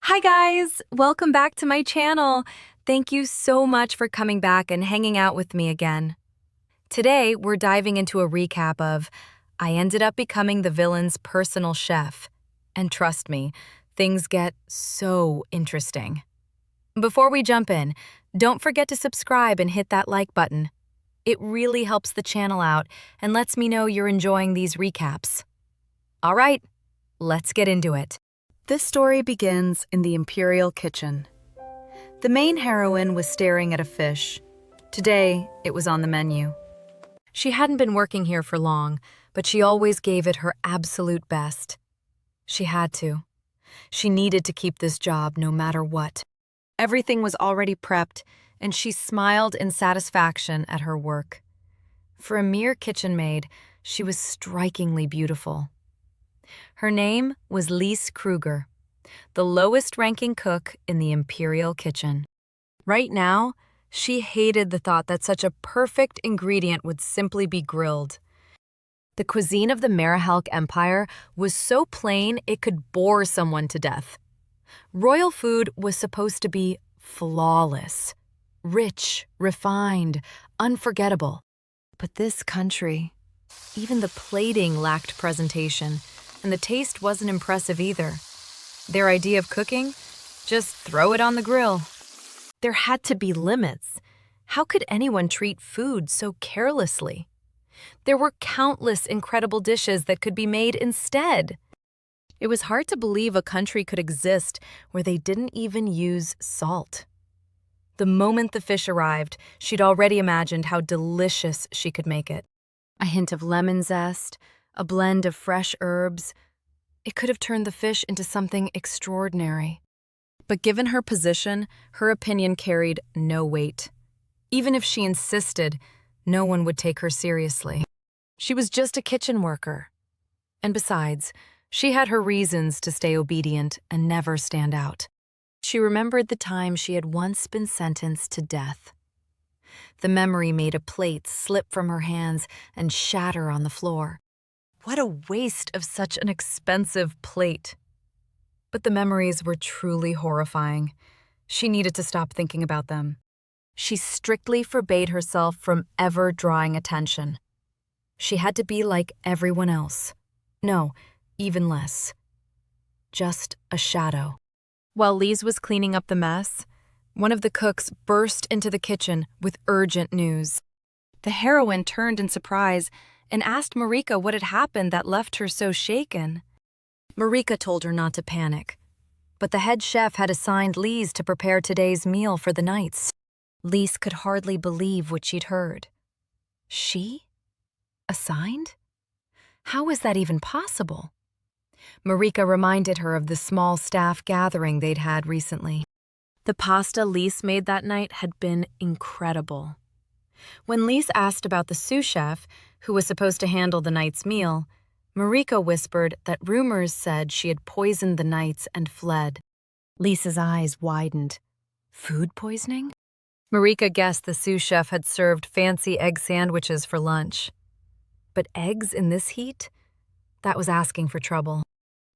Hi guys! Welcome back to my channel. Thank you so much for coming back and hanging out with me again. Today, we're diving into a recap of I ended up becoming the villain's personal chef. And trust me, things get so interesting. Before we jump in, don't forget to subscribe and hit that like button. It really helps the channel out and lets me know you're enjoying these recaps. All right, let's get into it. This story begins in the Imperial kitchen. The main heroine was staring at a fish. Today, it was on the menu. She hadn't been working here for long, but she always gave it her absolute best. She had to. She needed to keep this job no matter what. Everything was already prepped, and she smiled in satisfaction at her work. For a mere kitchen maid, she was strikingly beautiful. Her name was Lise Kruger, the lowest-ranking cook in the Imperial kitchen. Right now, she hated the thought that such a perfect ingredient would simply be grilled. The cuisine of the Marihalk Empire was so plain it could bore someone to death. Royal food was supposed to be flawless, rich, refined, unforgettable. But this country, even the plating lacked presentation, and the taste wasn't impressive either. Their idea of cooking? Just throw it on the grill. There had to be limits. How could anyone treat food so carelessly? There were countless incredible dishes that could be made instead. It was hard to believe a country could exist where they didn't even use salt. The moment the fish arrived, she'd already imagined how delicious she could make it. A hint of lemon zest, a blend of fresh herbs. It could have turned the fish into something extraordinary. But given her position, her opinion carried no weight. Even if she insisted, no one would take her seriously. She was just a kitchen worker. And besides, she had her reasons to stay obedient and never stand out. She remembered the time she had once been sentenced to death. The memory made a plate slip from her hands and shatter on the floor. What a waste of such an expensive plate. But the memories were truly horrifying. She needed to stop thinking about them. She strictly forbade herself from ever drawing attention. She had to be like everyone else. No, even less. Just a shadow. While Lise was cleaning up the mess, one of the cooks burst into the kitchen with urgent news. The heroine turned in surprise and asked Marika what had happened that left her so shaken. Marika told her not to panic, but the head chef had assigned Lise to prepare today's meal for the knights. Lise could hardly believe what she'd heard. She? Assigned? How was that even possible? Marika reminded her of the small staff gathering they'd had recently. The pasta Lise made that night had been incredible. When Lise asked about the sous chef, who was supposed to handle the night's meal, Marika whispered that rumors said she had poisoned the knights and fled. Lisa's eyes widened. Food poisoning? Marika guessed the sous chef had served fancy egg sandwiches for lunch. But eggs in this heat? That was asking for trouble.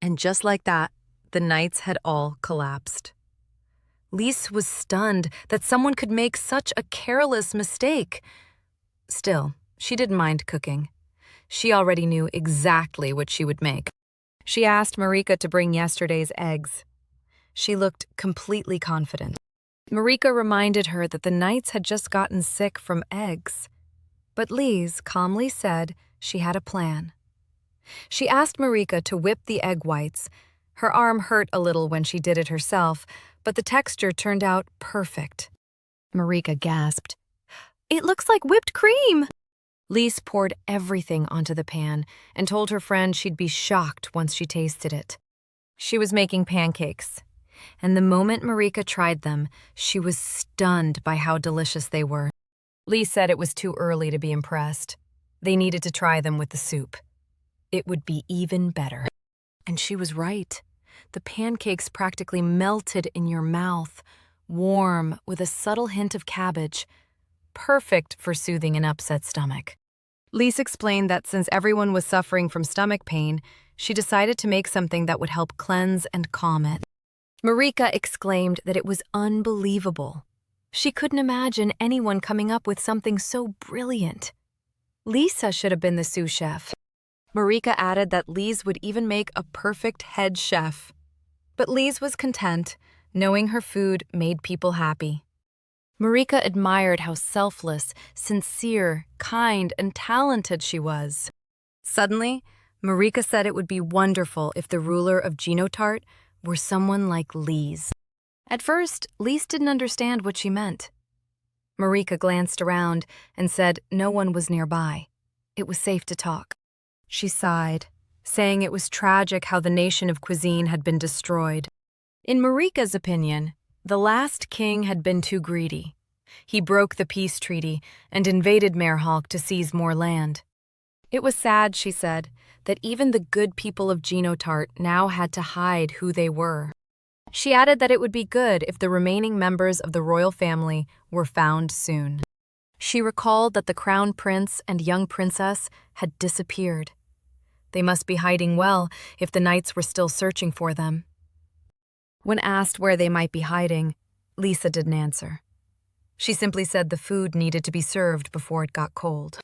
And just like that, the knights had all collapsed. Lise was stunned that someone could make such a careless mistake. Still, she didn't mind cooking. She already knew exactly what she would make. She asked Marika to bring yesterday's eggs. She looked completely confident. Marika reminded her that the knights had just gotten sick from eggs. But Lise calmly said she had a plan. She asked Marika to whip the egg whites. Her arm hurt a little when she did it herself, but the texture turned out perfect. Marika gasped. "It looks like whipped cream!" Lise poured everything onto the pan and told her friend she'd be shocked once she tasted it. She was making pancakes, and the moment Marika tried them, she was stunned by how delicious they were. Lise said it was too early to be impressed. They needed to try them with the soup. It would be even better. And she was right. The pancakes practically melted in your mouth, warm with a subtle hint of cabbage, perfect for soothing an upset stomach. Lise explained that since everyone was suffering from stomach pain, she decided to make something that would help cleanse and calm it. Marika exclaimed that it was unbelievable. She couldn't imagine anyone coming up with something so brilliant. Lisa should have been the sous chef. Marika added that Lise would even make a perfect head chef. But Lise was content, knowing her food made people happy. Marika admired how selfless, sincere, kind, and talented she was. Suddenly, Marika said it would be wonderful if the ruler of Genotart were someone like Lise. At first, Lise didn't understand what she meant. Marika glanced around and said no one was nearby. It was safe to talk. She sighed, saying it was tragic how the nation of cuisine had been destroyed. In Marika's opinion, the last king had been too greedy. He broke the peace treaty and invaded Merhalk to seize more land. It was sad, she said, that even the good people of Genotart now had to hide who they were. She added that it would be good if the remaining members of the royal family were found soon. She recalled that the crown prince and young princess had disappeared. They must be hiding well if the knights were still searching for them. When asked where they might be hiding, Lisa didn't answer. She simply said the food needed to be served before it got cold.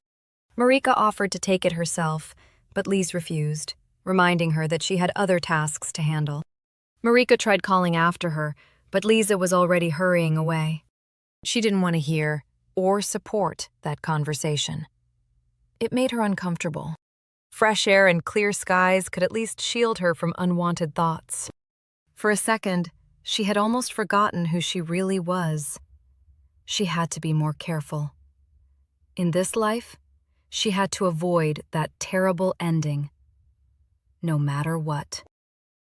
Marika offered to take it herself, but Lise refused, reminding her that she had other tasks to handle. Marika tried calling after her, but Lisa was already hurrying away. She didn't want to hear or support that conversation. It made her uncomfortable. Fresh air and clear skies could at least shield her from unwanted thoughts. For a second, she had almost forgotten who she really was. She had to be more careful. In this life, she had to avoid that terrible ending, no matter what.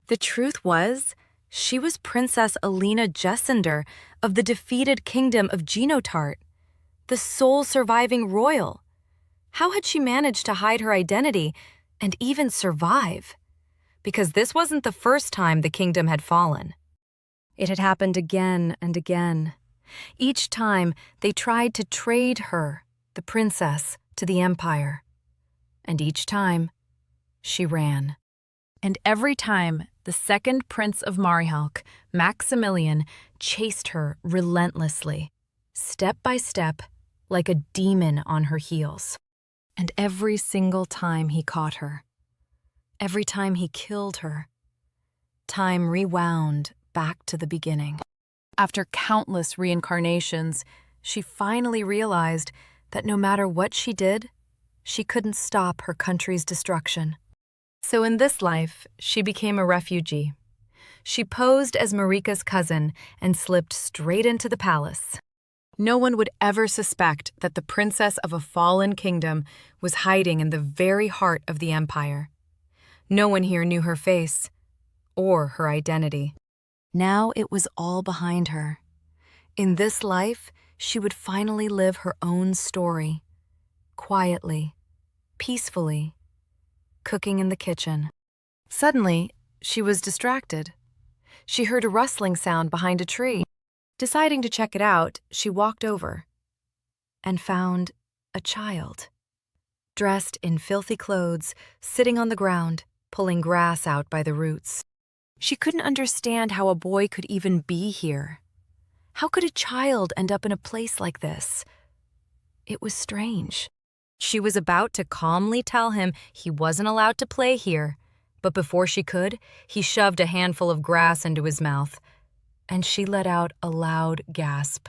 The truth was, she was Princess Alina Jessender of the defeated kingdom of Genotart, the sole surviving royal. How had she managed to hide her identity and even survive? Because this wasn't the first time the kingdom had fallen. It had happened again and again. Each time, they tried to trade her, the princess, to the empire. And each time, she ran. And every time, the second prince of Marihalk, Maximilian, chased her relentlessly, step by step, like a demon on her heels. And every single time he caught her, every time he killed her, time rewound back to the beginning. After countless reincarnations, she finally realized that no matter what she did, she couldn't stop her country's destruction. So in this life, she became a refugee. She posed as Marika's cousin and slipped straight into the palace. No one would ever suspect that the princess of a fallen kingdom was hiding in the very heart of the empire. No one here knew her face or her identity. Now it was all behind her. In this life, she would finally live her own story, quietly, peacefully, cooking in the kitchen. Suddenly, she was distracted. She heard a rustling sound behind a tree. Deciding to check it out, she walked over and found a child, dressed in filthy clothes, sitting on the ground, pulling grass out by the roots. She couldn't understand how a boy could even be here. How could a child end up in a place like this? It was strange. She was about to calmly tell him he wasn't allowed to play here, but before she could, he shoved a handful of grass into his mouth, and she let out a loud gasp.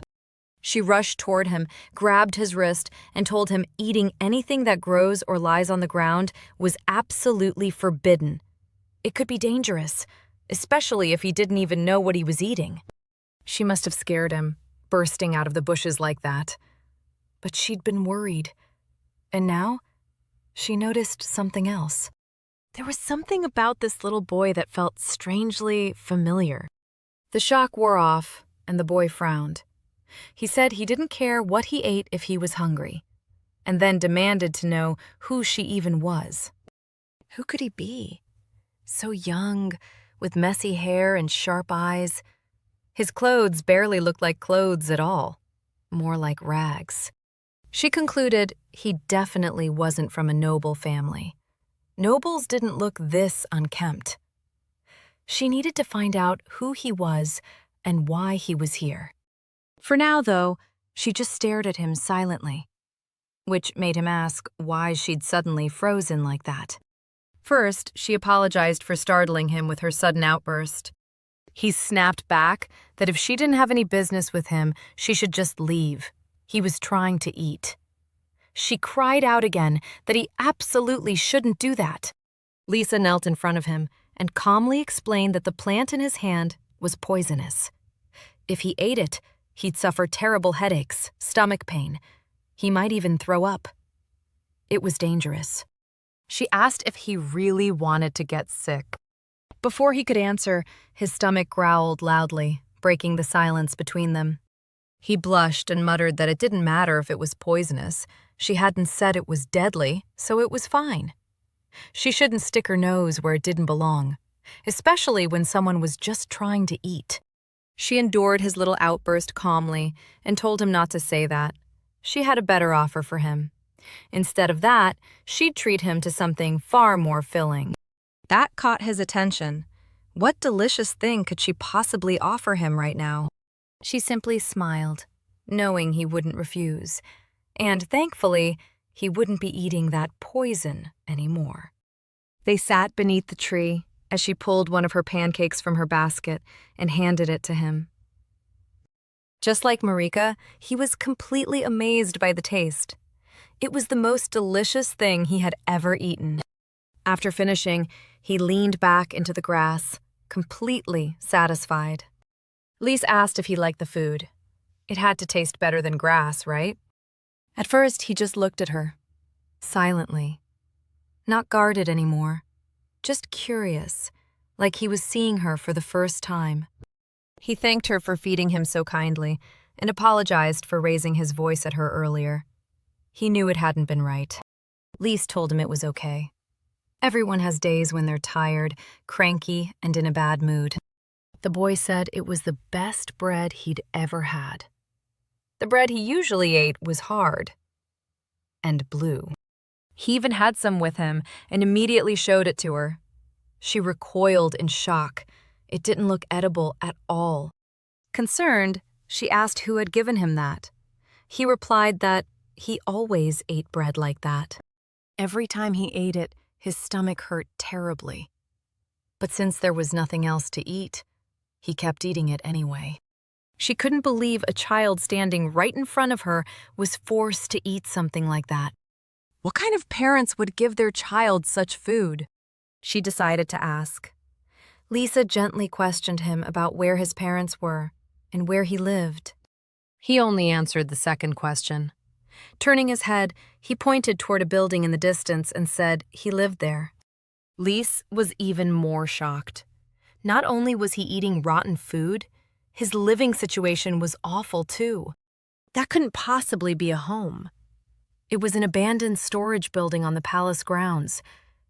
She rushed toward him, grabbed his wrist, and told him eating anything that grows or lies on the ground was absolutely forbidden. It could be dangerous, especially if he didn't even know what he was eating. She must have scared him, bursting out of the bushes like that. But she'd been worried. And now, she noticed something else. There was something about this little boy that felt strangely familiar. The shock wore off, and the boy frowned. He said he didn't care what he ate if he was hungry, and then demanded to know who she even was. Who could he be? So young, with messy hair and sharp eyes. His clothes barely looked like clothes at all, more like rags. She concluded he definitely wasn't from a noble family. Nobles didn't look this unkempt. She needed to find out who he was and why he was here. For now, though, she just stared at him silently, which made him ask why she'd suddenly frozen like that. First, she apologized for startling him with her sudden outburst. He snapped back that if she didn't have any business with him, she should just leave. He was trying to eat. She cried out again that he absolutely shouldn't do that. Lisa knelt in front of him and calmly explained that the plant in his hand was poisonous. If he ate it, he'd suffer terrible headaches, stomach pain. He might even throw up. It was dangerous. She asked if he really wanted to get sick. Before he could answer, his stomach growled loudly, breaking the silence between them. He blushed and muttered that it didn't matter if it was poisonous. She hadn't said it was deadly, so it was fine. She shouldn't stick her nose where it didn't belong, especially when someone was just trying to eat. She endured his little outburst calmly and told him not to say that. She had a better offer for him. Instead of that, she'd treat him to something far more filling. That caught his attention. What delicious thing could she possibly offer him right now? She simply smiled, knowing he wouldn't refuse. And thankfully, he wouldn't be eating that poison anymore. They sat beneath the tree as she pulled one of her pancakes from her basket and handed it to him. Just like Marika, he was completely amazed by the taste. It was the most delicious thing he had ever eaten. After finishing, he leaned back into the grass, completely satisfied. Lise asked if he liked the food. It had to taste better than grass, right? At first, he just looked at her, silently. Not guarded anymore, just curious, like he was seeing her for the first time. He thanked her for feeding him so kindly and apologized for raising his voice at her earlier. He knew it hadn't been right. Lise told him it was okay. Everyone has days when they're tired, cranky, and in a bad mood. The boy said it was the best bread he'd ever had. The bread he usually ate was hard and blue. He even had some with him and immediately showed it to her. She recoiled in shock. It didn't look edible at all. Concerned, she asked who had given him that. He replied that he always ate bread like that. Every time he ate it, his stomach hurt terribly. But since there was nothing else to eat, he kept eating it anyway. She couldn't believe a child standing right in front of her was forced to eat something like that. What kind of parents would give their child such food? She decided to ask. Lisa gently questioned him about where his parents were and where he lived. He only answered the second question. Turning his head, he pointed toward a building in the distance and said he lived there. Lise was even more shocked. Not only was he eating rotten food, his living situation was awful too. That couldn't possibly be a home. It was an abandoned storage building on the palace grounds.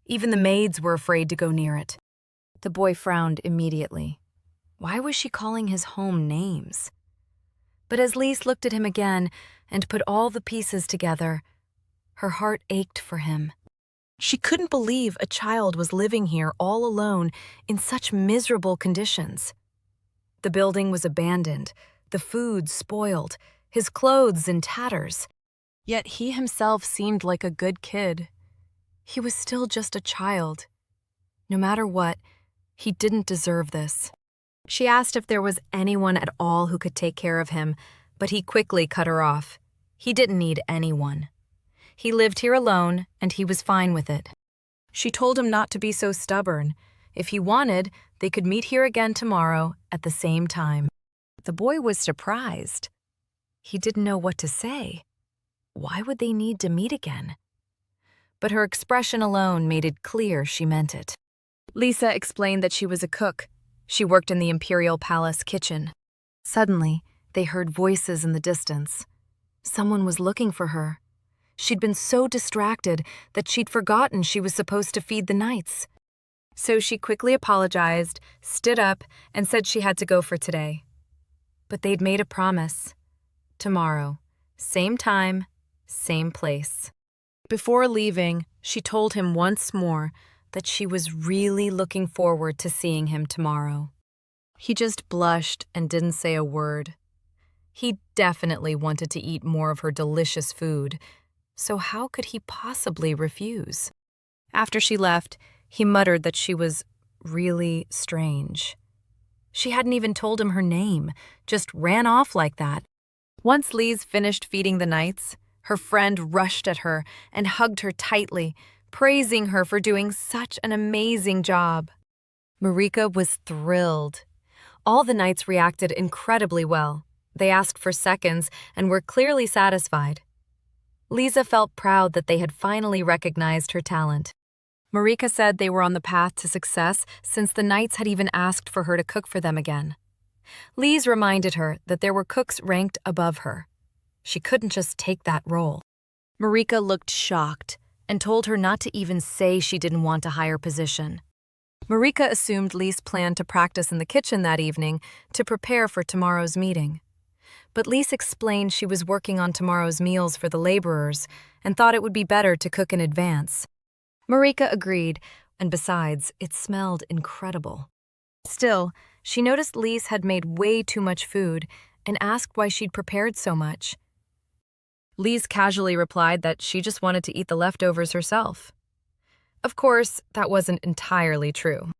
Even the maids were afraid to go near it. The boy frowned immediately. Why was she calling his home names? But as Lise looked at him again and put all the pieces together, her heart ached for him. She couldn't believe a child was living here all alone in such miserable conditions. The building was abandoned, the food spoiled, his clothes in tatters. Yet he himself seemed like a good kid. He was still just a child. No matter what, he didn't deserve this. She asked if there was anyone at all who could take care of him, but he quickly cut her off. He didn't need anyone. He lived here alone, and he was fine with it. She told him not to be so stubborn. If he wanted, they could meet here again tomorrow at the same time. The boy was surprised. He didn't know what to say. Why would they need to meet again? But her expression alone made it clear she meant it. Lisa explained that she was a cook. She worked in the Imperial Palace kitchen. Suddenly, they heard voices in the distance. Someone was looking for her. She'd been so distracted that she'd forgotten she was supposed to feed the knights. So she quickly apologized, stood up, and said she had to go for today. But they'd made a promise. Tomorrow, same time, same place. Before leaving, she told him once more that she was really looking forward to seeing him tomorrow. He just blushed and didn't say a word. He definitely wanted to eat more of her delicious food, so how could he possibly refuse? After she left, he muttered that she was really strange. She hadn't even told him her name, just ran off like that. Once Lise finished feeding the knights, her friend rushed at her and hugged her tightly, praising her for doing such an amazing job. Marika was thrilled. All the knights reacted incredibly well. They asked for seconds and were clearly satisfied. Lisa felt proud that they had finally recognized her talent. Marika said they were on the path to success since the knights had even asked for her to cook for them again. Lise reminded her that there were cooks ranked above her. She couldn't just take that role. Marika looked shocked and told her not to even say she didn't want a higher position. Marika assumed Lise planned to practice in the kitchen that evening to prepare for tomorrow's meeting. But Lise explained she was working on tomorrow's meals for the laborers and thought it would be better to cook in advance. Marika agreed, and besides, it smelled incredible. Still, she noticed Lise had made way too much food and asked why she'd prepared so much. Lise casually replied that she just wanted to eat the leftovers herself. Of course, that wasn't entirely true.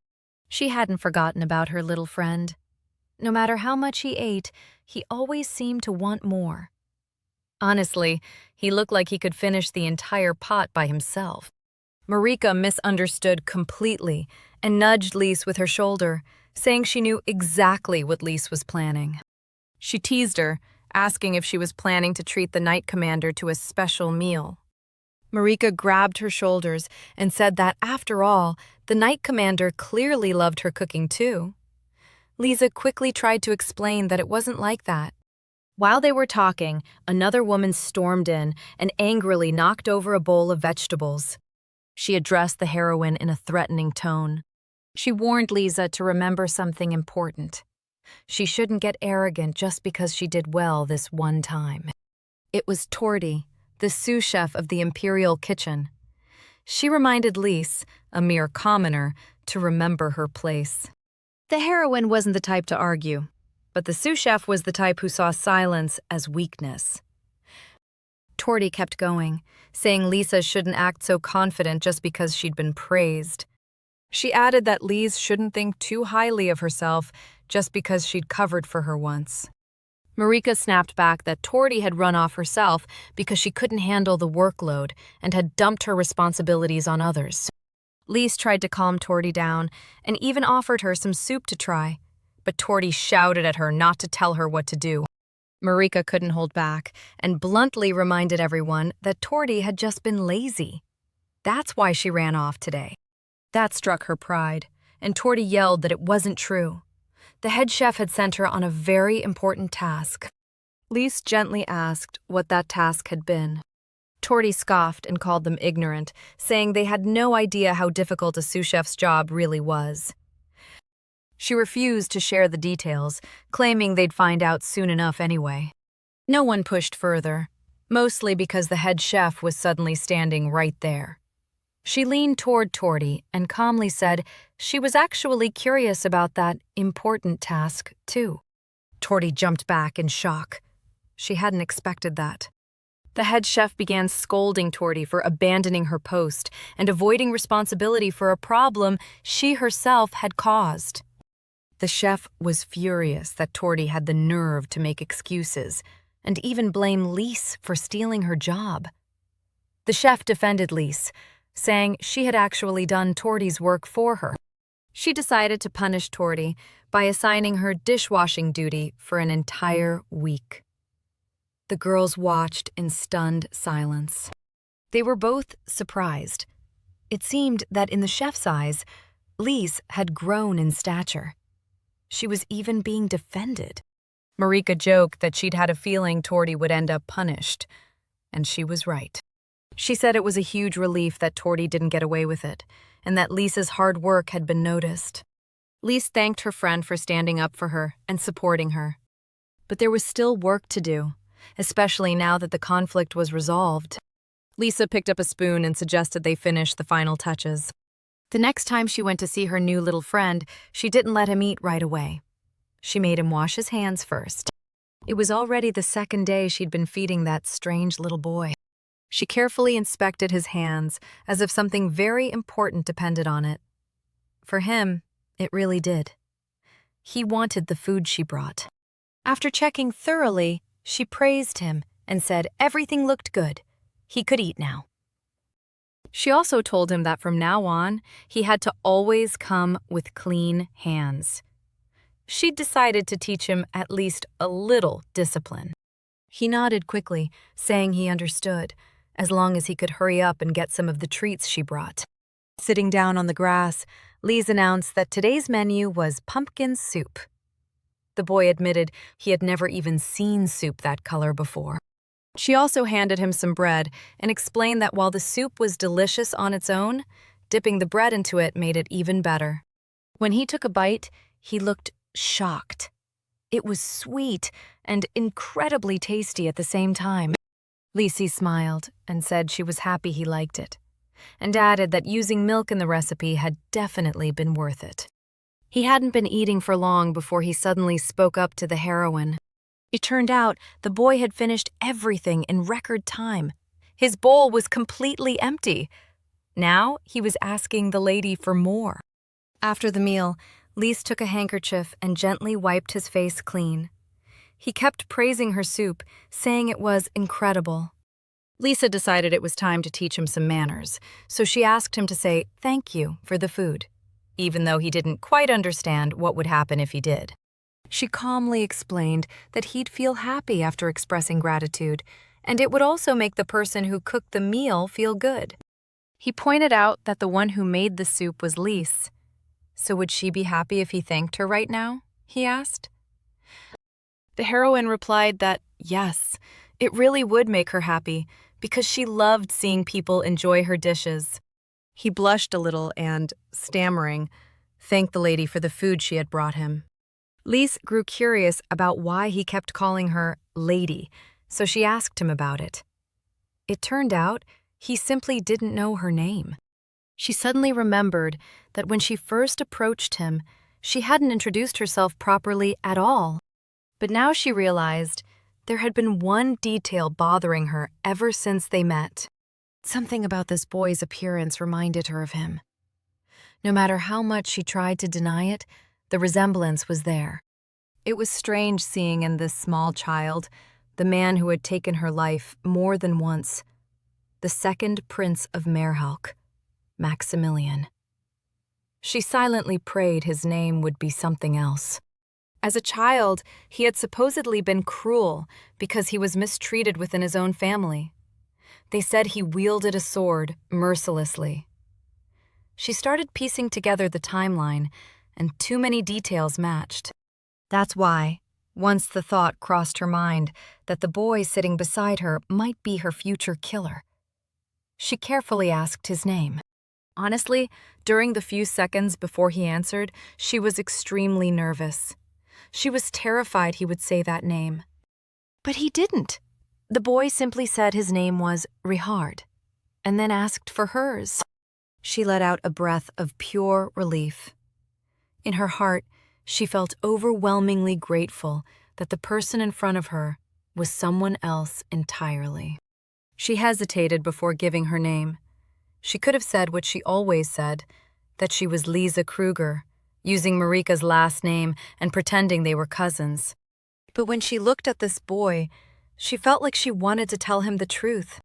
She hadn't forgotten about her little friend. No matter how much he ate, he always seemed to want more. Honestly, he looked like he could finish the entire pot by himself. Marika misunderstood completely and nudged Lise with her shoulder, saying she knew exactly what Lise was planning. She teased her, asking if she was planning to treat the knight commander to a special meal. Marika grabbed her shoulders and said that, after all, the knight commander clearly loved her cooking too. Lisa quickly tried to explain that it wasn't like that. While they were talking, another woman stormed in and angrily knocked over a bowl of vegetables. She addressed the heroine in a threatening tone. She warned Lisa to remember something important. She shouldn't get arrogant just because she did well this one time. It was Torty, the sous chef of the Imperial Kitchen. She reminded Lise, a mere commoner, to remember her place. The heroine wasn't the type to argue, but the sous chef was the type who saw silence as weakness. Torty kept going, saying Lisa shouldn't act so confident just because she'd been praised. She added that Lise shouldn't think too highly of herself just because she'd covered for her once. Marika snapped back that Torty had run off herself because she couldn't handle the workload and had dumped her responsibilities on others. Lise tried to calm Torty down and even offered her some soup to try, but Torty shouted at her not to tell her what to do. Marika couldn't hold back and bluntly reminded everyone that Torty had just been lazy. That's why she ran off today. That struck her pride, and Torty yelled that it wasn't true. The head chef had sent her on a very important task. Lise gently asked what that task had been. Torty scoffed and called them ignorant, saying they had no idea how difficult a sous chef's job really was. She refused to share the details, claiming they'd find out soon enough anyway. No one pushed further, mostly because the head chef was suddenly standing right there. She leaned toward Torty and calmly said she was actually curious about that important task, too. Torty jumped back in shock. She hadn't expected that. The head chef began scolding Torty for abandoning her post and avoiding responsibility for a problem she herself had caused. The chef was furious that Torty had the nerve to make excuses and even blame Lise for stealing her job. The chef defended Lise, saying she had actually done Torty's work for her. She decided to punish Torty by assigning her dishwashing duty for an entire week. The girls watched in stunned silence. They were both surprised. It seemed that in the chef's eyes, Lise had grown in stature. She was even being defended. Marika joked that she'd had a feeling Torty would end up punished, and she was right. She said it was a huge relief that Torty didn't get away with it, and that Lisa's hard work had been noticed. Lise thanked her friend for standing up for her and supporting her. But there was still work to do, especially now that the conflict was resolved. Lisa picked up a spoon and suggested they finish the final touches. The next time she went to see her new little friend, she didn't let him eat right away. She made him wash his hands first. It was already the second day she'd been feeding that strange little boy. She carefully inspected his hands, as if something very important depended on it. For him, it really did. He wanted the food she brought. After checking thoroughly, she praised him and said everything looked good. He could eat now. She also told him that from now on, he had to always come with clean hands. She'd decided to teach him at least a little discipline. He nodded quickly, saying he understood, as long as he could hurry up and get some of the treats she brought. Sitting down on the grass, Lise announced that today's menu was pumpkin soup. The boy admitted he had never even seen soup that color before. She also handed him some bread and explained that while the soup was delicious on its own, dipping the bread into it made it even better. When he took a bite, he looked shocked. It was sweet and incredibly tasty at the same time. Lise smiled and said she was happy he liked it, and added that using milk in the recipe had definitely been worth it. He hadn't been eating for long before he suddenly spoke up to the heroine. It turned out the boy had finished everything in record time. His bowl was completely empty. Now he was asking the lady for more. After the meal, Lise took a handkerchief and gently wiped his face clean. He kept praising her soup, saying it was incredible. Lisa decided it was time to teach him some manners, so she asked him to say thank you for the food, even though he didn't quite understand what would happen if he did. She calmly explained that he'd feel happy after expressing gratitude, and it would also make the person who cooked the meal feel good. He pointed out that the one who made the soup was Lise. So would she be happy if he thanked her right now? He asked. The heroine replied that yes, it really would make her happy because she loved seeing people enjoy her dishes. He blushed a little and, stammering, thanked the lady for the food she had brought him. Lise grew curious about why he kept calling her lady, so she asked him about it. It turned out he simply didn't know her name. She suddenly remembered that when she first approached him, she hadn't introduced herself properly at all. But now she realized there had been one detail bothering her ever since they met. Something about this boy's appearance reminded her of him. No matter how much she tried to deny it, the resemblance was there. It was strange seeing in this small child the man who had taken her life more than once, the second prince of Merhalk, Maximilian. She silently prayed his name would be something else. As a child, he had supposedly been cruel because he was mistreated within his own family. They said he wielded a sword mercilessly. She started piecing together the timeline, and too many details matched. That's why, once the thought crossed her mind that the boy sitting beside her might be her future killer, she carefully asked his name. Honestly, during the few seconds before he answered, she was extremely nervous. She was terrified he would say that name. But he didn't. The boy simply said his name was Richard, and then asked for hers. She let out a breath of pure relief. In her heart, she felt overwhelmingly grateful that the person in front of her was someone else entirely. She hesitated before giving her name. She could have said what she always said, that she was Lisa Kruger, using Marika's last name and pretending they were cousins. But when she looked at this boy, she felt like she wanted to tell him the truth.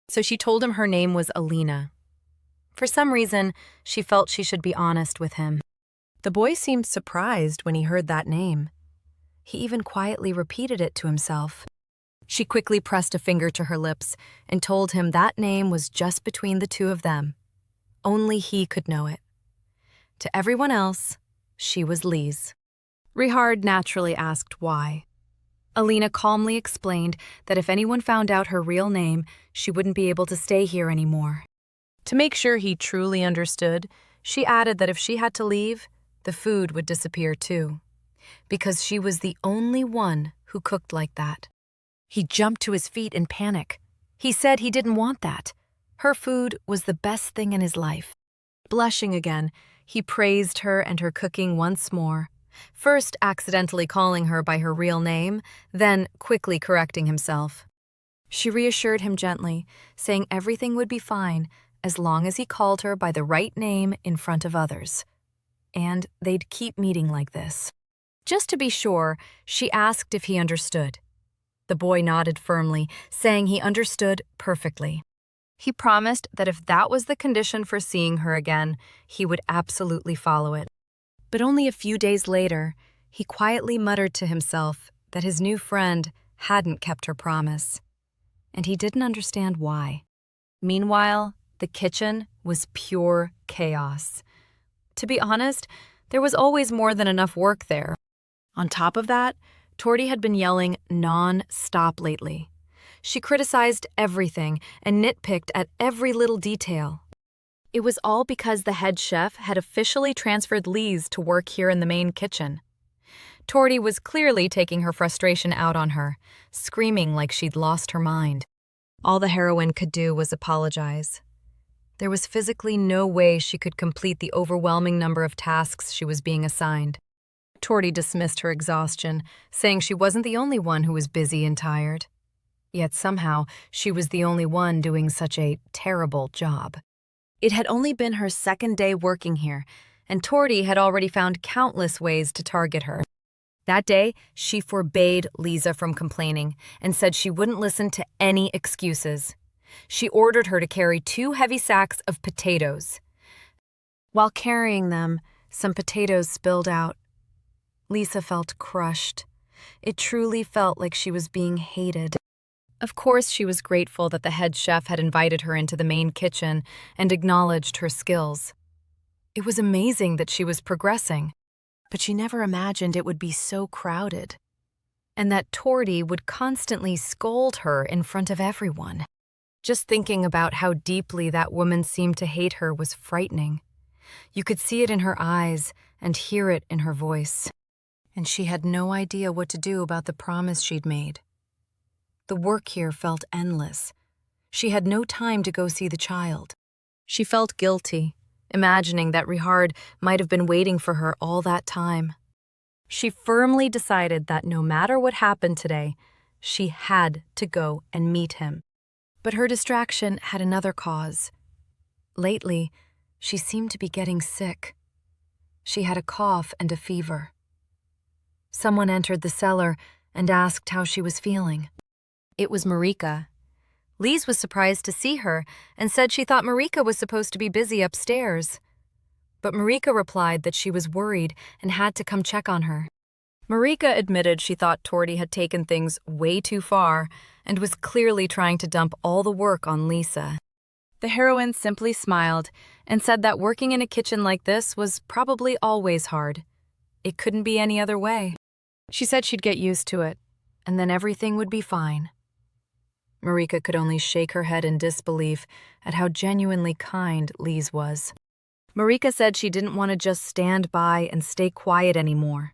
So she told him her name was Alina. For some reason, she felt she should be honest with him. The boy seemed surprised when he heard that name. He even quietly repeated it to himself. She quickly pressed a finger to her lips and told him that name was just between the two of them. Only he could know it. To everyone else, she was Lise. Richard naturally asked why. Alina calmly explained that if anyone found out her real name, she wouldn't be able to stay here anymore. To make sure he truly understood, she added that if she had to leave, the food would disappear too, because she was the only one who cooked like that. He jumped to his feet in panic. He said he didn't want that. Her food was the best thing in his life. Blushing again, he praised her and her cooking once more, first accidentally calling her by her real name, then quickly correcting himself. She reassured him gently, saying everything would be fine as long as he called her by the right name in front of others. And they'd keep meeting like this. Just to be sure, she asked if he understood. The boy nodded firmly, saying he understood perfectly. He promised that if that was the condition for seeing her again, he would absolutely follow it. But only a few days later, he quietly muttered to himself that his new friend hadn't kept her promise, and he didn't understand why. Meanwhile, the kitchen was pure chaos. To be honest, there was always more than enough work there. On top of that, Torty had been yelling non-stop lately. She criticized everything and nitpicked at every little detail. It was all because the head chef had officially transferred Lise to work here in the main kitchen. Torty was clearly taking her frustration out on her, screaming like she'd lost her mind. All the heroine could do was apologize. There was physically no way she could complete the overwhelming number of tasks she was being assigned. Torty dismissed her exhaustion, saying she wasn't the only one who was busy and tired. Yet somehow, she was the only one doing such a terrible job. It had only been her second day working here, and Torty had already found countless ways to target her. That day, she forbade Lisa from complaining and said she wouldn't listen to any excuses. She ordered her to carry 2 heavy sacks of potatoes. While carrying them, some potatoes spilled out. Lisa felt crushed. It truly felt like she was being hated. Of course, she was grateful that the head chef had invited her into the main kitchen and acknowledged her skills. It was amazing that she was progressing, but she never imagined it would be so crowded, and that Torty would constantly scold her in front of everyone. Just thinking about how deeply that woman seemed to hate her was frightening. You could see it in her eyes and hear it in her voice, and she had no idea what to do about the promise she'd made. The work here felt endless. She had no time to go see the child. She felt guilty, imagining that Rihard might have been waiting for her all that time. She firmly decided that no matter what happened today, she had to go and meet him. But her distraction had another cause. Lately, she seemed to be getting sick. She had a cough and a fever. Someone entered the cellar and asked how she was feeling. It was Marika. Lise was surprised to see her and said she thought Marika was supposed to be busy upstairs. But Marika replied that she was worried and had to come check on her. Marika admitted she thought Torty had taken things way too far and was clearly trying to dump all the work on Lisa. The heroine simply smiled and said that working in a kitchen like this was probably always hard. It couldn't be any other way. She said she'd get used to it, and then everything would be fine. Marika could only shake her head in disbelief at how genuinely kind Lise was. Marika said she didn't want to just stand by and stay quiet anymore.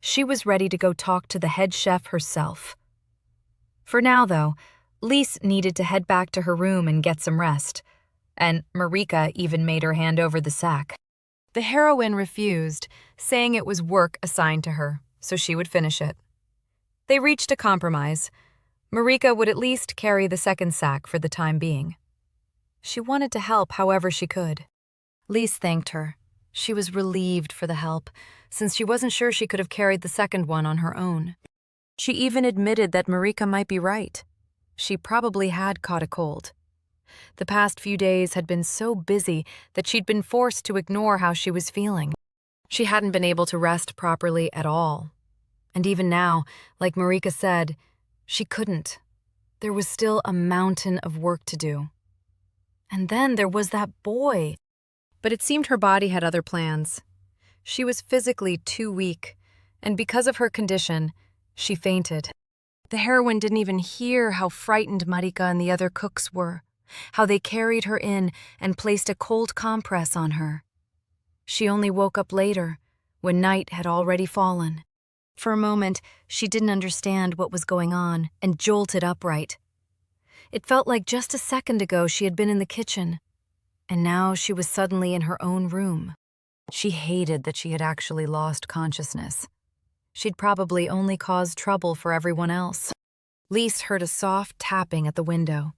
She was ready to go talk to the head chef herself. For now, though, Lise needed to head back to her room and get some rest, and Marika even made her hand over the sack. The heroine refused, saying it was work assigned to her, so she would finish it. They reached a compromise. Marika would at least carry the second sack for the time being. She wanted to help however she could. Lise thanked her. She was relieved for the help, since she wasn't sure she could have carried the second one on her own. She even admitted that Marika might be right. She probably had caught a cold. The past few days had been so busy that she'd been forced to ignore how she was feeling. She hadn't been able to rest properly at all. And even now, like Marika said, she couldn't. There was still a mountain of work to do. And then there was that boy. But it seemed her body had other plans. She was physically too weak, and because of her condition, she fainted. The heroine didn't even hear how frightened Marika and the other cooks were, how they carried her in and placed a cold compress on her. She only woke up later, when night had already fallen. For a moment, she didn't understand what was going on and jolted upright. It felt like just a second ago she had been in the kitchen. And now she was suddenly in her own room. She hated that she had actually lost consciousness. She'd probably only caused trouble for everyone else. Lise heard a soft tapping at the window.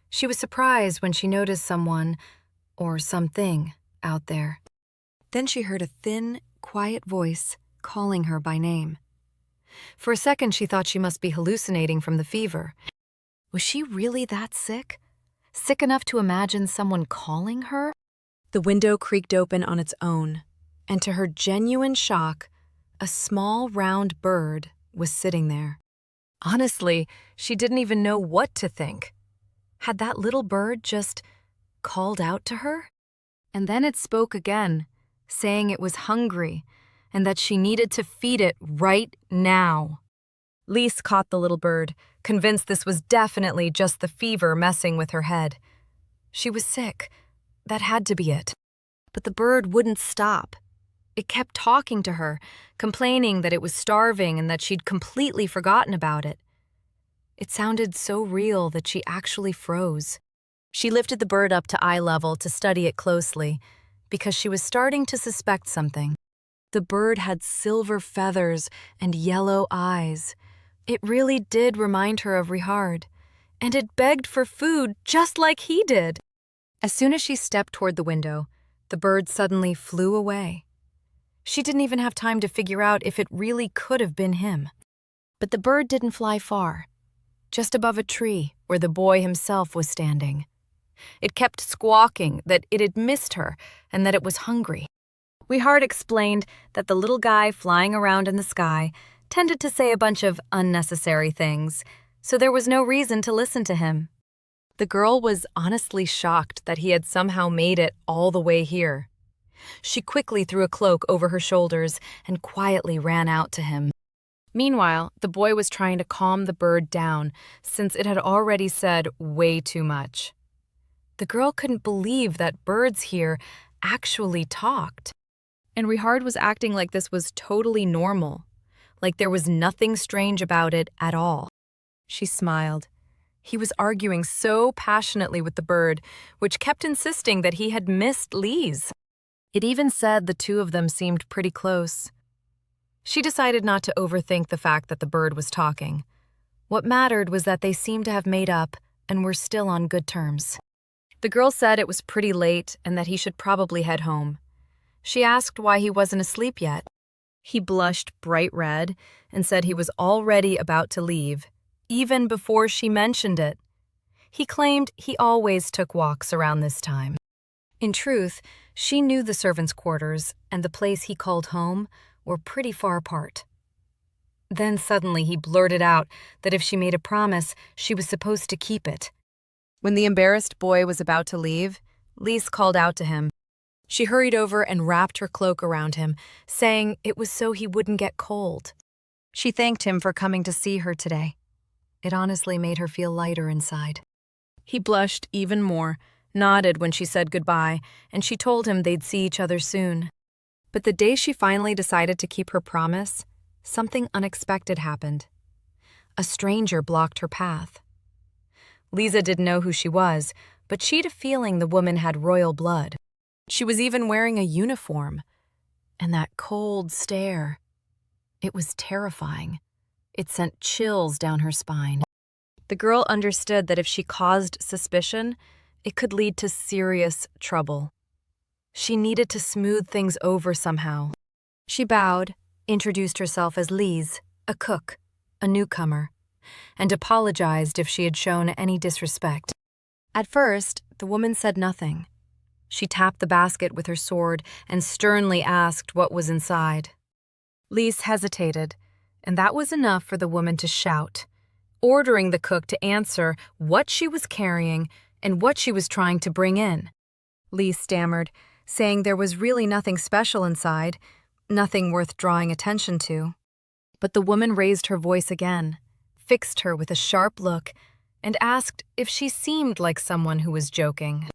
She was surprised when she noticed someone, or something, out there. Then she heard a thin, quiet voice calling her by name. For a second, she thought she must be hallucinating from the fever. Was she really that sick? Sick enough to imagine someone calling her? The window creaked open on its own, and to her genuine shock, a small, round bird was sitting there. Honestly, she didn't even know what to think. Had that little bird just called out to her? And then it spoke again, saying it was hungry and that she needed to feed it right now. Lise caught the little bird, convinced this was definitely just the fever messing with her head. She was sick. That had to be it. But the bird wouldn't stop. It kept talking to her, complaining that it was starving and that she'd completely forgotten about it. It sounded so real that she actually froze. She lifted the bird up to eye level to study it closely, because she was starting to suspect something. The bird had silver feathers and yellow eyes. It really did remind her of Richard, and it begged for food just like he did. As soon as she stepped toward the window, the bird suddenly flew away. She didn't even have time to figure out if it really could have been him. But the bird didn't fly far, just above a tree where the boy himself was standing. It kept squawking that it had missed her and that it was hungry. Richard explained that the little guy flying around in the sky tended to say a bunch of unnecessary things, so there was no reason to listen to him. The girl was honestly shocked that he had somehow made it all the way here. She quickly threw a cloak over her shoulders and quietly ran out to him. Meanwhile, the boy was trying to calm the bird down since it had already said way too much. The girl couldn't believe that birds here actually talked. And Richard was acting like this was totally normal, like there was nothing strange about it at all. She smiled. He was arguing so passionately with the bird, which kept insisting that he had missed Lise. It even said the two of them seemed pretty close. She decided not to overthink the fact that the bird was talking. What mattered was that they seemed to have made up and were still on good terms. The girl said it was pretty late and that he should probably head home. She asked why he wasn't asleep yet. He blushed bright red and said he was already about to leave, even before she mentioned it. He claimed he always took walks around this time. In truth, she knew the servants' quarters and the place he called home were pretty far apart. Then suddenly he blurted out that if she made a promise, she was supposed to keep it. When the embarrassed boy was about to leave, Lise called out to him. She hurried over and wrapped her cloak around him, saying it was so he wouldn't get cold. She thanked him for coming to see her today. It honestly made her feel lighter inside. He blushed even more, nodded when she said goodbye, and she told him they'd see each other soon. But the day she finally decided to keep her promise, something unexpected happened. A stranger blocked her path. Lisa didn't know who she was, but she'd a feeling the woman had royal blood. She was even wearing a uniform. And that cold stare. It was terrifying. It sent chills down her spine. The girl understood that if she caused suspicion, it could lead to serious trouble. She needed to smooth things over somehow. She bowed, introduced herself as Lise, a cook, a newcomer, and apologized if she had shown any disrespect. At first, the woman said nothing. She tapped the basket with her sword and sternly asked what was inside. Lise hesitated, and that was enough for the woman to shout, ordering the cook to answer what she was carrying and what she was trying to bring in. Lise stammered, saying there was really nothing special inside, nothing worth drawing attention to. But the woman raised her voice again, fixed her with a sharp look, and asked if she seemed like someone who was joking.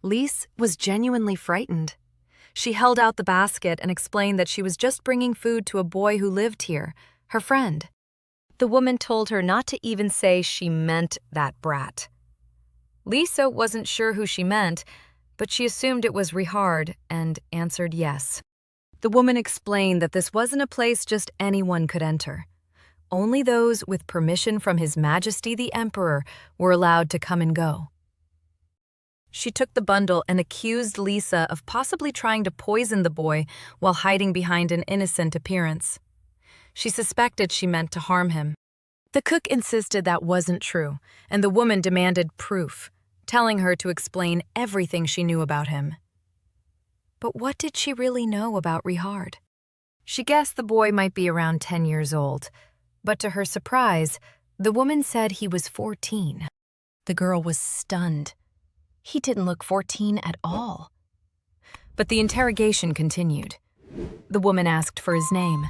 Lise was genuinely frightened. She held out the basket and explained that she was just bringing food to a boy who lived here, her friend. The woman told her not to even say she meant that brat. Lisa wasn't sure who she meant, but she assumed it was Richard and answered yes. The woman explained that this wasn't a place just anyone could enter. Only those with permission from His Majesty the Emperor were allowed to come and go. She took the bundle and accused Lisa of possibly trying to poison the boy while hiding behind an innocent appearance. She suspected she meant to harm him. The cook insisted that wasn't true, and the woman demanded proof, telling her to explain everything she knew about him. But what did she really know about Richard? She guessed the boy might be around 10 years old, but to her surprise, the woman said he was 14. The girl was stunned. He didn't look 14 at all. But the interrogation continued. The woman asked for his name.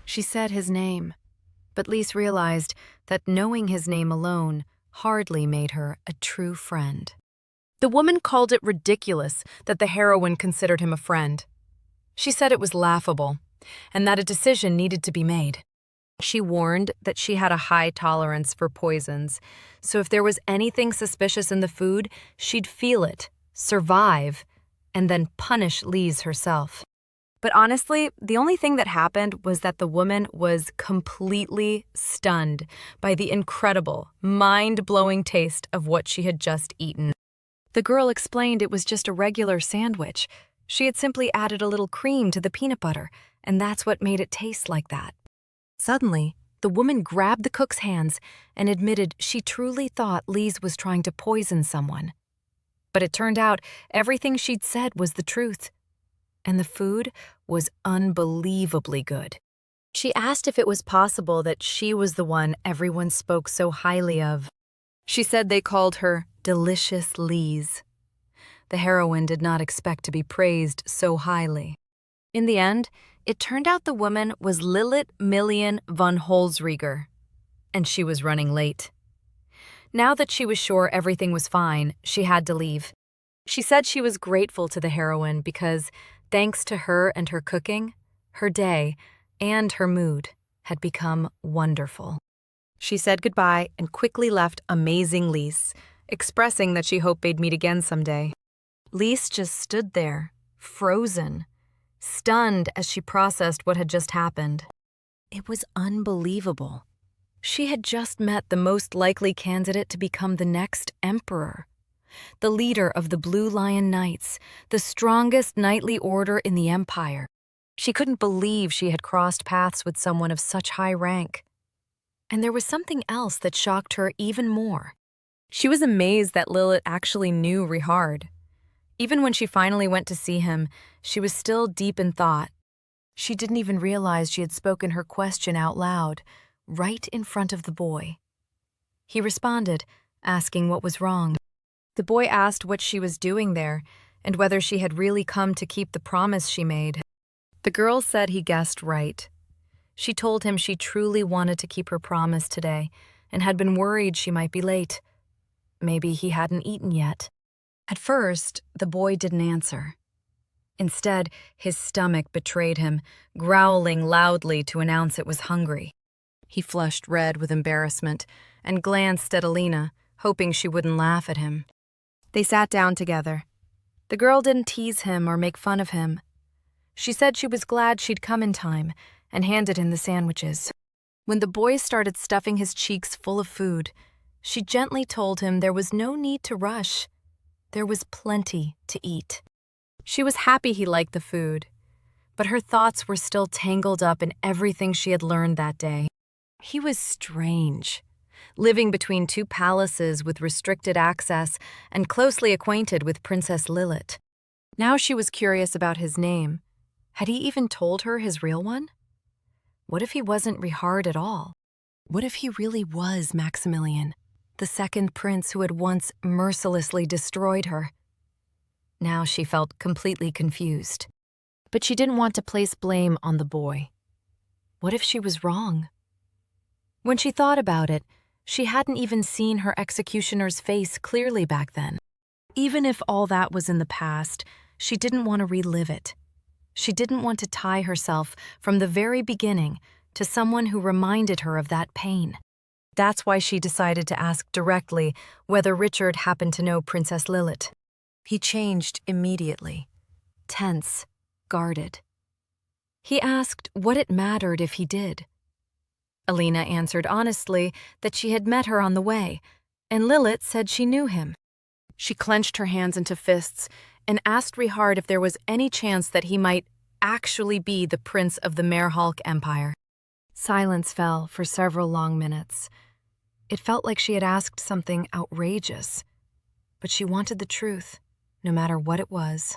She said his name, but Lise realized that knowing his name alone hardly made her a true friend. The woman called it ridiculous that the heroine considered him a friend. She said it was laughable, and that a decision needed to be made. She warned that she had a high tolerance for poisons, so if there was anything suspicious in the food, she'd feel it, survive, and then punish Lise herself. But honestly, the only thing that happened was that the woman was completely stunned by the incredible, mind-blowing taste of what she had just eaten. The girl explained it was just a regular sandwich. She had simply added a little cream to the peanut butter, and that's what made it taste like that. Suddenly, the woman grabbed the cook's hands and admitted she truly thought Lise was trying to poison someone. But it turned out everything she'd said was the truth. And the food was unbelievably good. She asked if it was possible that she was the one everyone spoke so highly of. She said they called her Delicious Lise. The heroine did not expect to be praised so highly. In the end, it turned out the woman was Lilith Million von Holzrieger, and she was running late. Now that she was sure everything was fine, she had to leave. She said she was grateful to the heroine because, thanks to her and her cooking, her day and her mood had become wonderful. She said goodbye and quickly left amazing Lise, expressing that she hoped they'd meet again someday. Lise just stood there, frozen, stunned as she processed what had just happened. It was unbelievable. She had just met the most likely candidate to become the next emperor, the leader of the Blue Lion Knights, the strongest knightly order in the empire. She couldn't believe she had crossed paths with someone of such high rank. And there was something else that shocked her even more. She was amazed that Lilith actually knew Richard. Even when she finally went to see him, she was still deep in thought. She didn't even realize she had spoken her question out loud, right in front of the boy. He responded, asking what was wrong. The boy asked what she was doing there and whether she had really come to keep the promise she made. The girl said he guessed right. She told him she truly wanted to keep her promise today and had been worried she might be late. Maybe he hadn't eaten yet. At first, the boy didn't answer. Instead, his stomach betrayed him, growling loudly to announce it was hungry. He flushed red with embarrassment and glanced at Alina, hoping she wouldn't laugh at him. They sat down together. The girl didn't tease him or make fun of him. She said she was glad she'd come in time and handed him the sandwiches. When the boy started stuffing his cheeks full of food, she gently told him there was no need to rush. There was plenty to eat. She was happy he liked the food, but her thoughts were still tangled up in everything she had learned that day. He was strange, living between two palaces with restricted access and closely acquainted with Princess Lilith. Now she was curious about his name. Had he even told her his real one? What if he wasn't Richard at all? What if he really was Maximilian, the second prince who had once mercilessly destroyed her? Now she felt completely confused. But she didn't want to place blame on the boy. What if she was wrong? When she thought about it, she hadn't even seen her executioner's face clearly back then. Even if all that was in the past, she didn't want to relive it. She didn't want to tie herself from the very beginning to someone who reminded her of that pain. That's why she decided to ask directly whether Richard happened to know Princess Lilith. He changed immediately, tense, guarded. He asked what it mattered if he did. Alina answered honestly that she had met her on the way, and Lilith said she knew him. She clenched her hands into fists and asked Rihard if there was any chance that he might actually be the prince of the Merhalk Empire. Silence fell for several long minutes. It felt like she had asked something outrageous, but she wanted the truth, no matter what it was.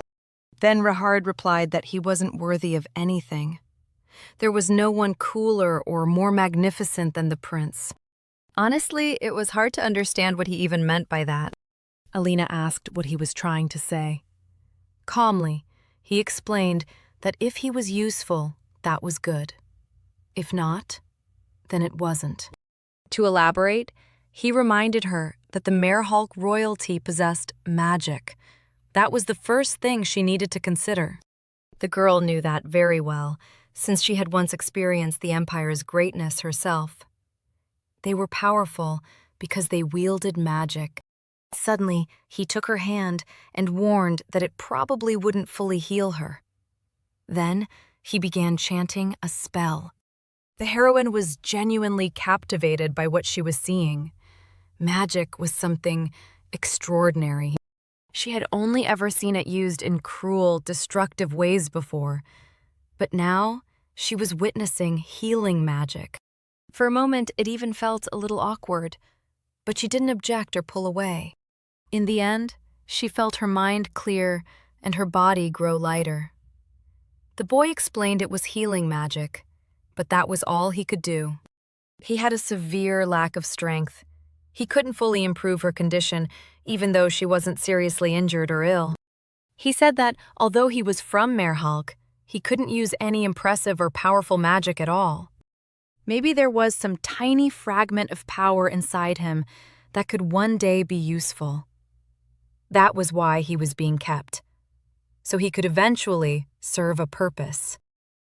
Then Rihard replied that he wasn't worthy of anything. There was no one cooler or more magnificent than the prince. Honestly, it was hard to understand what he even meant by that. Alina asked what he was trying to say. Calmly, he explained that if he was useful, that was good. If not, then it wasn't. To elaborate, he reminded her that the Merhalk royalty possessed magic. That was the first thing she needed to consider. The girl knew that very well, since she had once experienced the Empire's greatness herself. They were powerful because they wielded magic. Suddenly, he took her hand and warned that it probably wouldn't fully heal her. Then, he began chanting a spell. The heroine was genuinely captivated by what she was seeing. Magic was something extraordinary. She had only ever seen it used in cruel, destructive ways before, but now she was witnessing healing magic. For a moment, it even felt a little awkward, but she didn't object or pull away. In the end, she felt her mind clear and her body grow lighter. The boy explained it was healing magic, but that was all he could do. He had a severe lack of strength. He couldn't fully improve her condition, even though she wasn't seriously injured or ill. He said that, although he was from Merhalk, he couldn't use any impressive or powerful magic at all. Maybe there was some tiny fragment of power inside him that could one day be useful. That was why he was being kept, so he could eventually serve a purpose.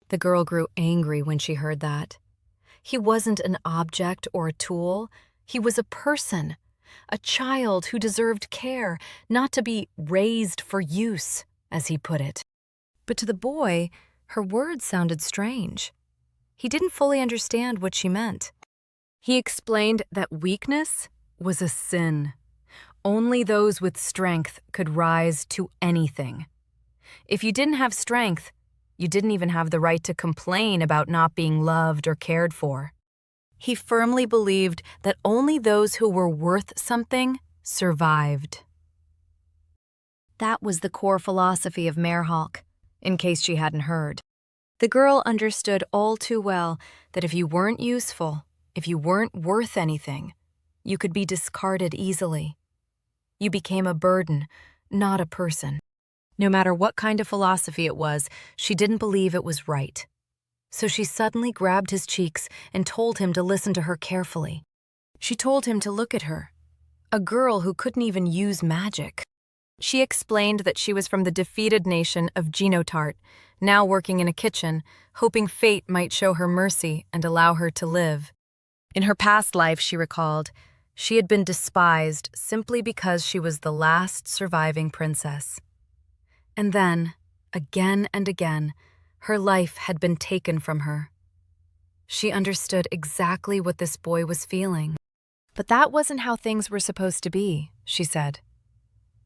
The girl grew angry when she heard that. He wasn't an object or a tool. He was a person, a child who deserved care, not to be raised for use, as he put it. But to the boy, her words sounded strange. He didn't fully understand what she meant. He explained that weakness was a sin. Only those with strength could rise to anything. If you didn't have strength, you didn't even have the right to complain about not being loved or cared for. He firmly believed that only those who were worth something survived. That was the core philosophy of Merhalk, in case she hadn't heard. The girl understood all too well that if you weren't useful, if you weren't worth anything, you could be discarded easily. You became a burden, not a person. No matter what kind of philosophy it was, she didn't believe it was right. So she suddenly grabbed his cheeks and told him to listen to her carefully. She told him to look at her, a girl who couldn't even use magic. She explained that she was from the defeated nation of Genotart, now working in a kitchen, hoping fate might show her mercy and allow her to live. In her past life, she recalled, she had been despised simply because she was the last surviving princess. And then, again and again, her life had been taken from her. She understood exactly what this boy was feeling. But that wasn't how things were supposed to be, she said.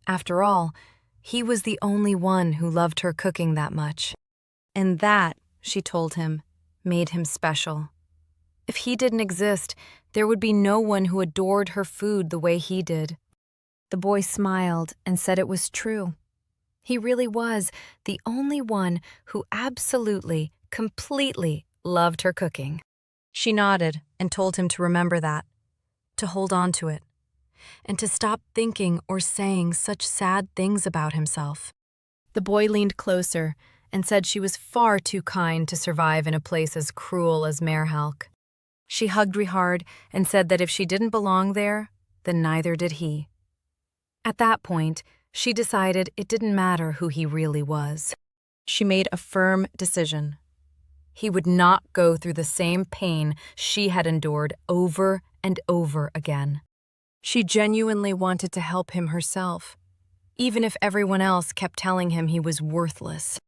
After all, he was the only one who loved her cooking that much. And that, she told him, made him special. If he didn't exist, there would be no one who adored her food the way he did. The boy smiled and said it was true. He really was the only one who absolutely, completely loved her cooking. She nodded and told him to remember that, to hold on to it, and to stop thinking or saying such sad things about himself. The boy leaned closer and said she was far too kind to survive in a place as cruel as Merhalk. She hugged Rihard and said that if she didn't belong there, then neither did he. At that point, she decided it didn't matter who he really was. She made a firm decision. He would not go through the same pain she had endured over and over again. She genuinely wanted to help him herself. even if everyone else kept telling him he was worthless.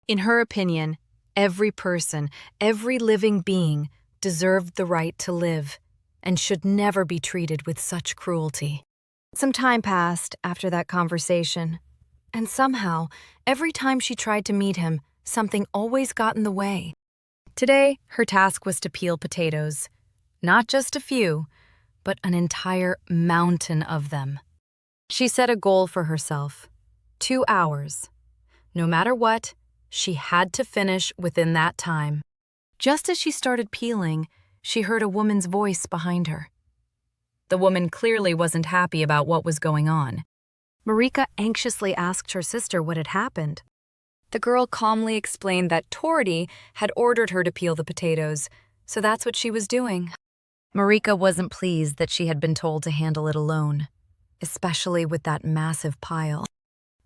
In her opinion, every person, every living being, deserved the right to live and should never be treated with such cruelty. Some time passed after that conversation, and somehow, every time she tried to meet him, something always got in the way. Today, her task was to peel potatoes. Not just a few, but an entire mountain of them. She set a goal for herself: 2 hours. No matter what, she had to finish within that time. Just as she started peeling, she heard a woman's voice behind her. The woman clearly wasn't happy about what was going on. Marika anxiously asked her sister what had happened. The girl calmly explained that Tordy had ordered her to peel the potatoes, so that's what she was doing. Marika wasn't pleased that she had been told to handle it alone, especially with that massive pile.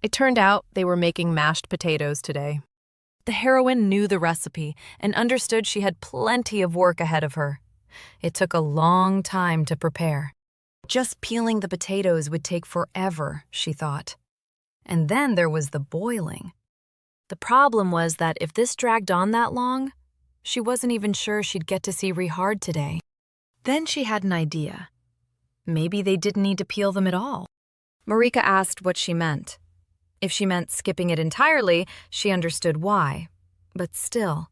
It turned out they were making mashed potatoes today. The heroine knew the recipe and understood she had plenty of work ahead of her. It took a long time to prepare. Just peeling the potatoes would take forever, she thought. And then there was the boiling. The problem was that if this dragged on that long, she wasn't even sure she'd get to see Rihard today. Then she had an idea. Maybe they didn't need to peel them at all. Marika asked what she meant. If she meant skipping it entirely, she understood why. But still.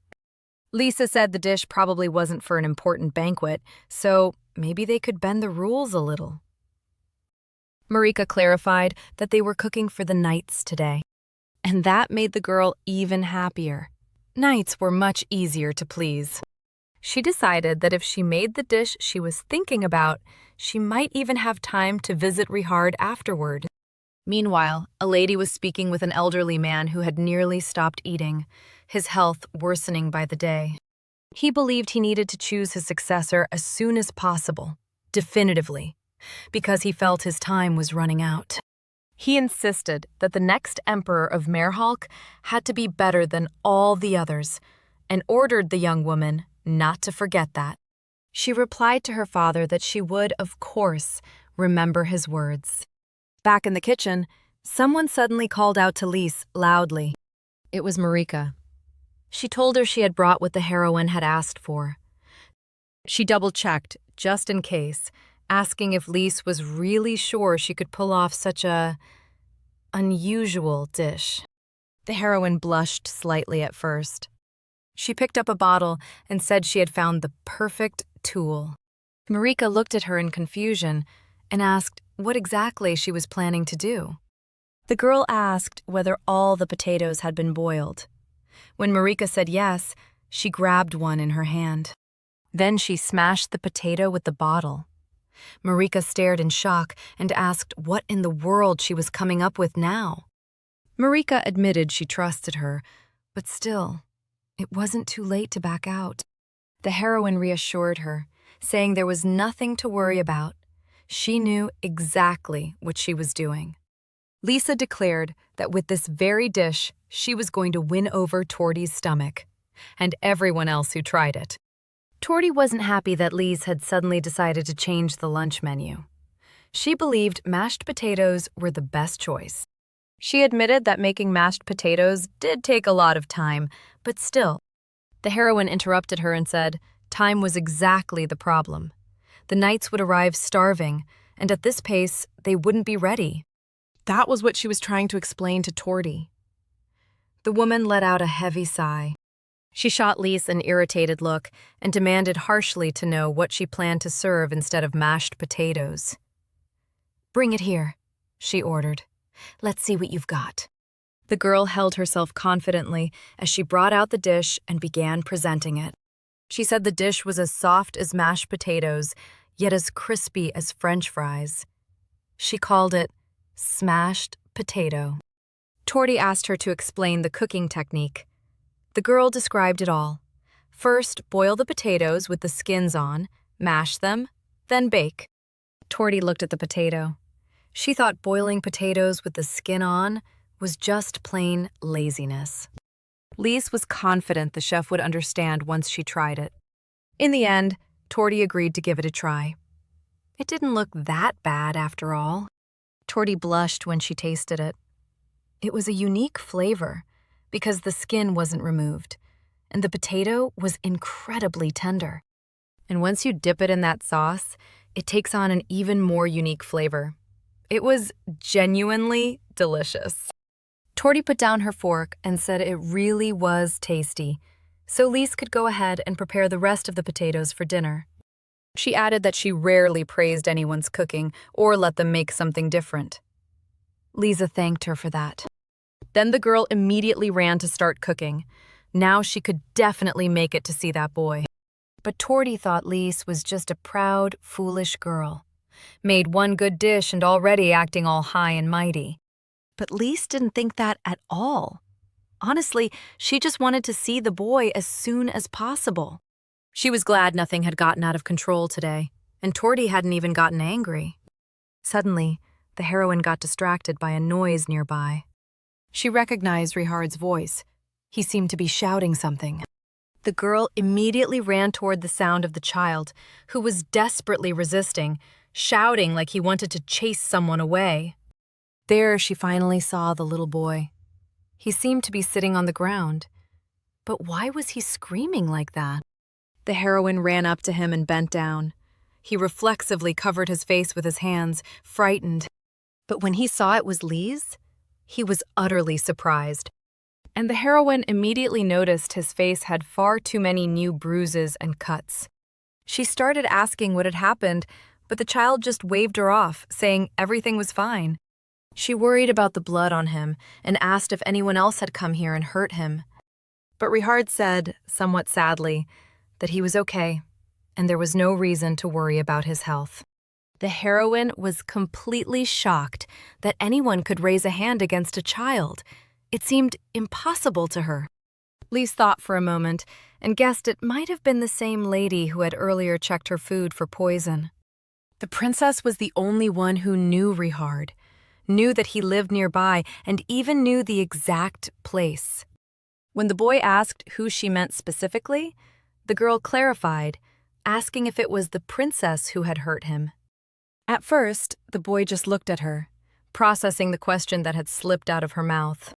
Lisa said the dish probably wasn't for an important banquet, so maybe they could bend the rules a little. Marika clarified that they were cooking for the knights today. And that made the girl even happier. Knights were much easier to please. She decided that if she made the dish she was thinking about, she might even have time to visit Rihard afterward. Meanwhile, a lady was speaking with an elderly man who had nearly stopped eating, his health worsening by the day. He believed he needed to choose his successor as soon as possible, definitively, because he felt his time was running out. He insisted that the next emperor of Merhalk had to be better than all the others, and ordered the young woman not to forget that. She replied to her father that she would, of course, remember his words. Back in the kitchen, someone suddenly called out to Lise loudly. It was Marika. She told her she had brought what the heroine had asked for. She double-checked, just in case, asking if Lise was really sure she could pull off such a unusual dish. The heroine blushed slightly at first. She picked up a bottle and said she had found the perfect tool. Marika looked at her in confusion and asked what exactly she was planning to do. The girl asked whether all the potatoes had been boiled. When Marika said yes, she grabbed one in her hand. Then she smashed the potato with the bottle. Marika stared in shock and asked what in the world she was coming up with now. Marika admitted she trusted her, but still, it wasn't too late to back out. The heroine reassured her, saying there was nothing to worry about. She knew exactly what she was doing. Lisa declared that with this very dish, she was going to win over Tordy's stomach, and everyone else who tried it. Tordy wasn't happy that Lise had suddenly decided to change the lunch menu. She believed mashed potatoes were the best choice. She admitted that making mashed potatoes did take a lot of time, but still. The heroine interrupted her and said time was exactly the problem. The knights would arrive starving, and at this pace, they wouldn't be ready. That was what she was trying to explain to Tordy. The woman let out a heavy sigh. She shot Lise an irritated look and demanded harshly to know what she planned to serve instead of mashed potatoes. "Bring it here," she ordered. "Let's see what you've got." The girl held herself confidently as she brought out the dish and began presenting it. She said the dish was as soft as mashed potatoes, yet as crispy as French fries. She called it smashed potato. Tordy asked her to explain the cooking technique. The girl described it all. First, boil the potatoes with the skins on, mash them, then bake. Tordy looked at the potato. She thought boiling potatoes with the skin on was just plain laziness. Lise was confident the chef would understand once she tried it. In the end, Tordy agreed to give it a try. It didn't look that bad after all. Tordy blushed when she tasted it. It was a unique flavor because the skin wasn't removed, and the potato was incredibly tender. And once you dip it in that sauce, it takes on an even more unique flavor. It was genuinely delicious. Torty put down her fork and said it really was tasty, so Lise could go ahead and prepare the rest of the potatoes for dinner. She added that she rarely praised anyone's cooking or let them make something different. Lisa thanked her for that. Then the girl immediately ran to start cooking. Now she could definitely make it to see that boy. But Torty thought Lise was just a proud, foolish girl. Made one good dish and already acting all high and mighty. But Lise didn't think that at all. Honestly, she just wanted to see the boy as soon as possible. She was glad nothing had gotten out of control today, and Torty hadn't even gotten angry. Suddenly, the heroine got distracted by a noise nearby. She recognized Richard's voice. He seemed to be shouting something. The girl immediately ran toward the sound of the child, who was desperately resisting, shouting like he wanted to chase someone away. There she finally saw the little boy. He seemed to be sitting on the ground. But why was he screaming like that? The heroine ran up to him and bent down. He reflexively covered his face with his hands, frightened. But when he saw it was Lise, he was utterly surprised. And the heroine immediately noticed his face had far too many new bruises and cuts. She started asking what had happened, but the child just waved her off, saying everything was fine. She worried about the blood on him and asked if anyone else had come here and hurt him. But Richard said, somewhat sadly, that he was okay, and there was no reason to worry about his health. The heroine was completely shocked that anyone could raise a hand against a child. It seemed impossible to her. Lise thought for a moment and guessed it might have been the same lady who had earlier checked her food for poison. The princess was the only one who knew Richard, knew that he lived nearby, and even knew the exact place. When the boy asked who she meant specifically, the girl clarified, asking if it was the princess who had hurt him. At first, the boy just looked at her, processing the question that had slipped out of her mouth.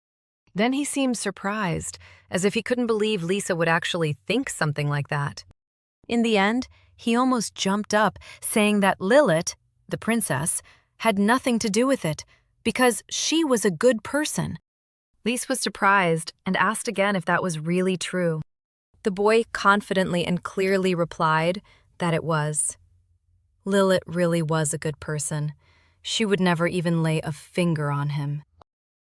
Then he seemed surprised, as if he couldn't believe Lisa would actually think something like that. In the end, he almost jumped up, saying that Lilith, the princess, had nothing to do with it, because she was a good person. Lise was surprised and asked again if that was really true. The boy confidently and clearly replied that it was. Lilith really was a good person. She would never even lay a finger on him.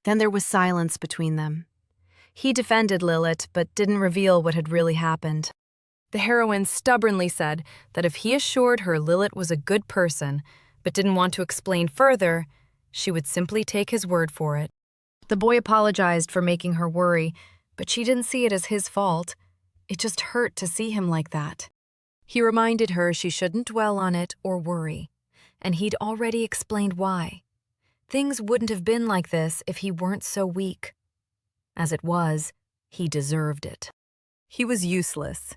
Then there was silence between them. He defended Lilith, but didn't reveal what had really happened. The heroine stubbornly said that if he assured her Lilith was a good person, but didn't want to explain further, she would simply take his word for it. The boy apologized for making her worry, but she didn't see it as his fault. It just hurt to see him like that. He reminded her she shouldn't dwell on it or worry, and he'd already explained why. Things wouldn't have been like this if he weren't so weak. As it was, he deserved it. He was useless.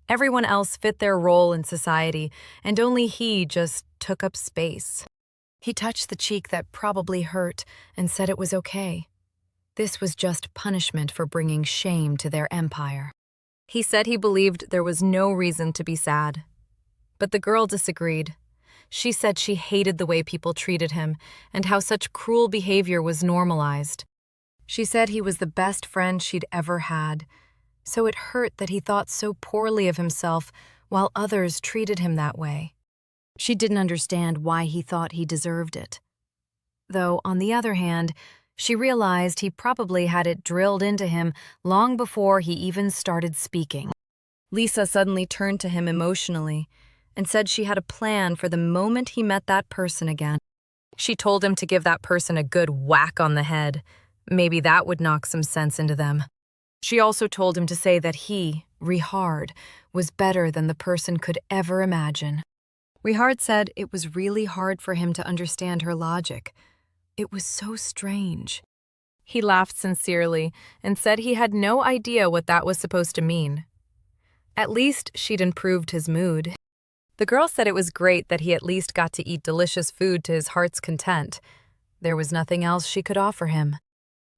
Everyone else fit their role in society, and only he just took up space. He touched the cheek that probably hurt and said it was okay. This was just punishment for bringing shame to their empire. He said he believed there was no reason to be sad. But the girl disagreed. She said she hated the way people treated him and how such cruel behavior was normalized. She said he was the best friend she'd ever had, so it hurt that he thought so poorly of himself while others treated him that way. She didn't understand why he thought he deserved it. Though, on the other hand, she realized he probably had it drilled into him long before he even started speaking. Lisa suddenly turned to him emotionally and said she had a plan for the moment he met that person again. She told him to give that person a good whack on the head. Maybe that would knock some sense into them. She also told him to say that he, Richard, was better than the person could ever imagine. Richard said it was really hard for him to understand her logic. It was so strange. He laughed sincerely and said he had no idea what that was supposed to mean. At least she'd improved his mood. The girl said it was great that he at least got to eat delicious food to his heart's content. There was nothing else she could offer him.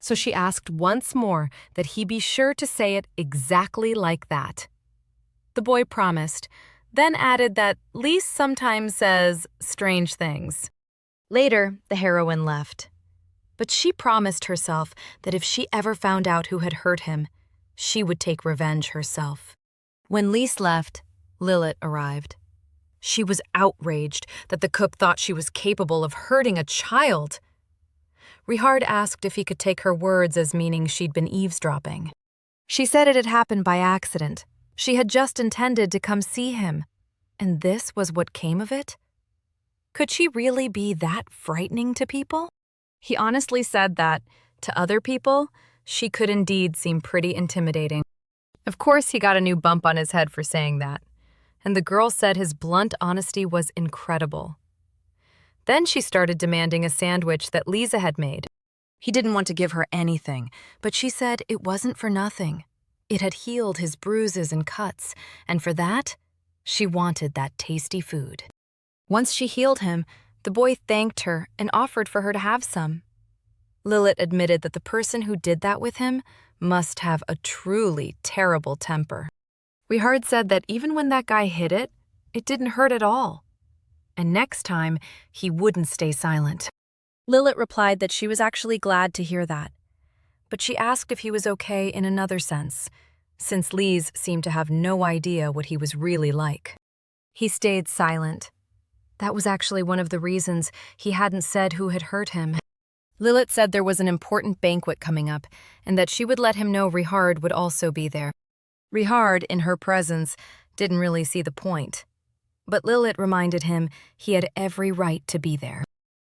So she asked once more that he be sure to say it exactly like that. The boy promised, then added that Lise sometimes says strange things. Later, the heroine left. But she promised herself that if she ever found out who had hurt him, she would take revenge herself. When Lise left, Lilith arrived. She was outraged that the cook thought she was capable of hurting a child. Richard asked if he could take her words as meaning she'd been eavesdropping. She said it had happened by accident. She had just intended to come see him. And this was what came of it? Could she really be that frightening to people? He honestly said that, to other people, she could indeed seem pretty intimidating. Of course, he got a new bump on his head for saying that, and the girl said his blunt honesty was incredible. Then she started demanding a sandwich that Lisa had made. He didn't want to give her anything, but she said it wasn't for nothing. It had healed his bruises and cuts, and for that, she wanted that tasty food. Once she healed him, the boy thanked her and offered for her to have some. Lilith admitted that the person who did that with him must have a truly terrible temper. Richard said that even when that guy hid it, it didn't hurt at all. And next time, he wouldn't stay silent. Lilith replied that she was actually glad to hear that. But she asked if he was okay in another sense, since Lise seemed to have no idea what he was really like. He stayed silent. That was actually one of the reasons he hadn't said who had hurt him. Lilith said there was an important banquet coming up, and that she would let him know Richard would also be there. Richard, in her presence, didn't really see the point. But Lilith reminded him he had every right to be there.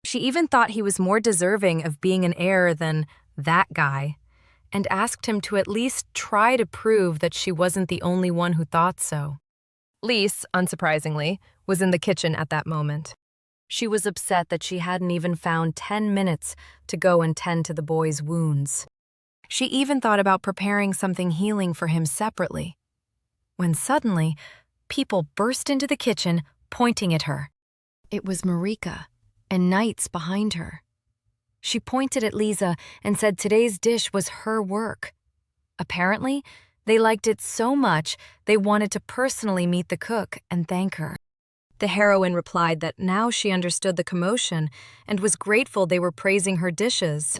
She even thought he was more deserving of being an heir than that guy, and asked him to at least try to prove that she wasn't the only one who thought so. Lise, unsurprisingly, was in the kitchen at that moment. She was upset that she hadn't even found 10 minutes to go and tend to the boy's wounds. She even thought about preparing something healing for him separately. When suddenly, people burst into the kitchen, pointing at her. It was Marika, and knights behind her. She pointed at Lisa and said today's dish was her work. Apparently, they liked it so much they wanted to personally meet the cook and thank her. The heroine replied that now she understood the commotion and was grateful they were praising her dishes.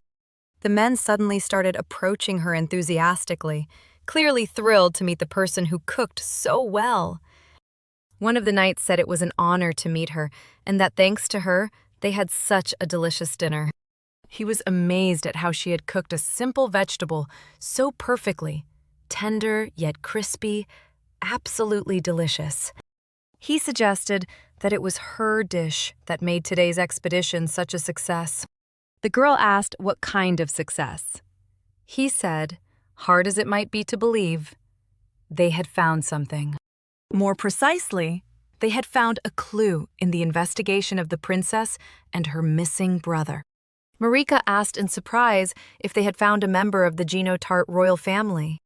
The men suddenly started approaching her enthusiastically, clearly thrilled to meet the person who cooked so well. One of the knights said it was an honor to meet her, and that thanks to her, they had such a delicious dinner. He was amazed at how she had cooked a simple vegetable so perfectly, tender yet crispy, absolutely delicious. He suggested that it was her dish that made today's expedition such a success. The girl asked what kind of success. He said, hard as it might be to believe, they had found something. More precisely, they had found a clue in the investigation of the princess and her missing brother. Marika asked in surprise if they had found a member of the Genotart royal family.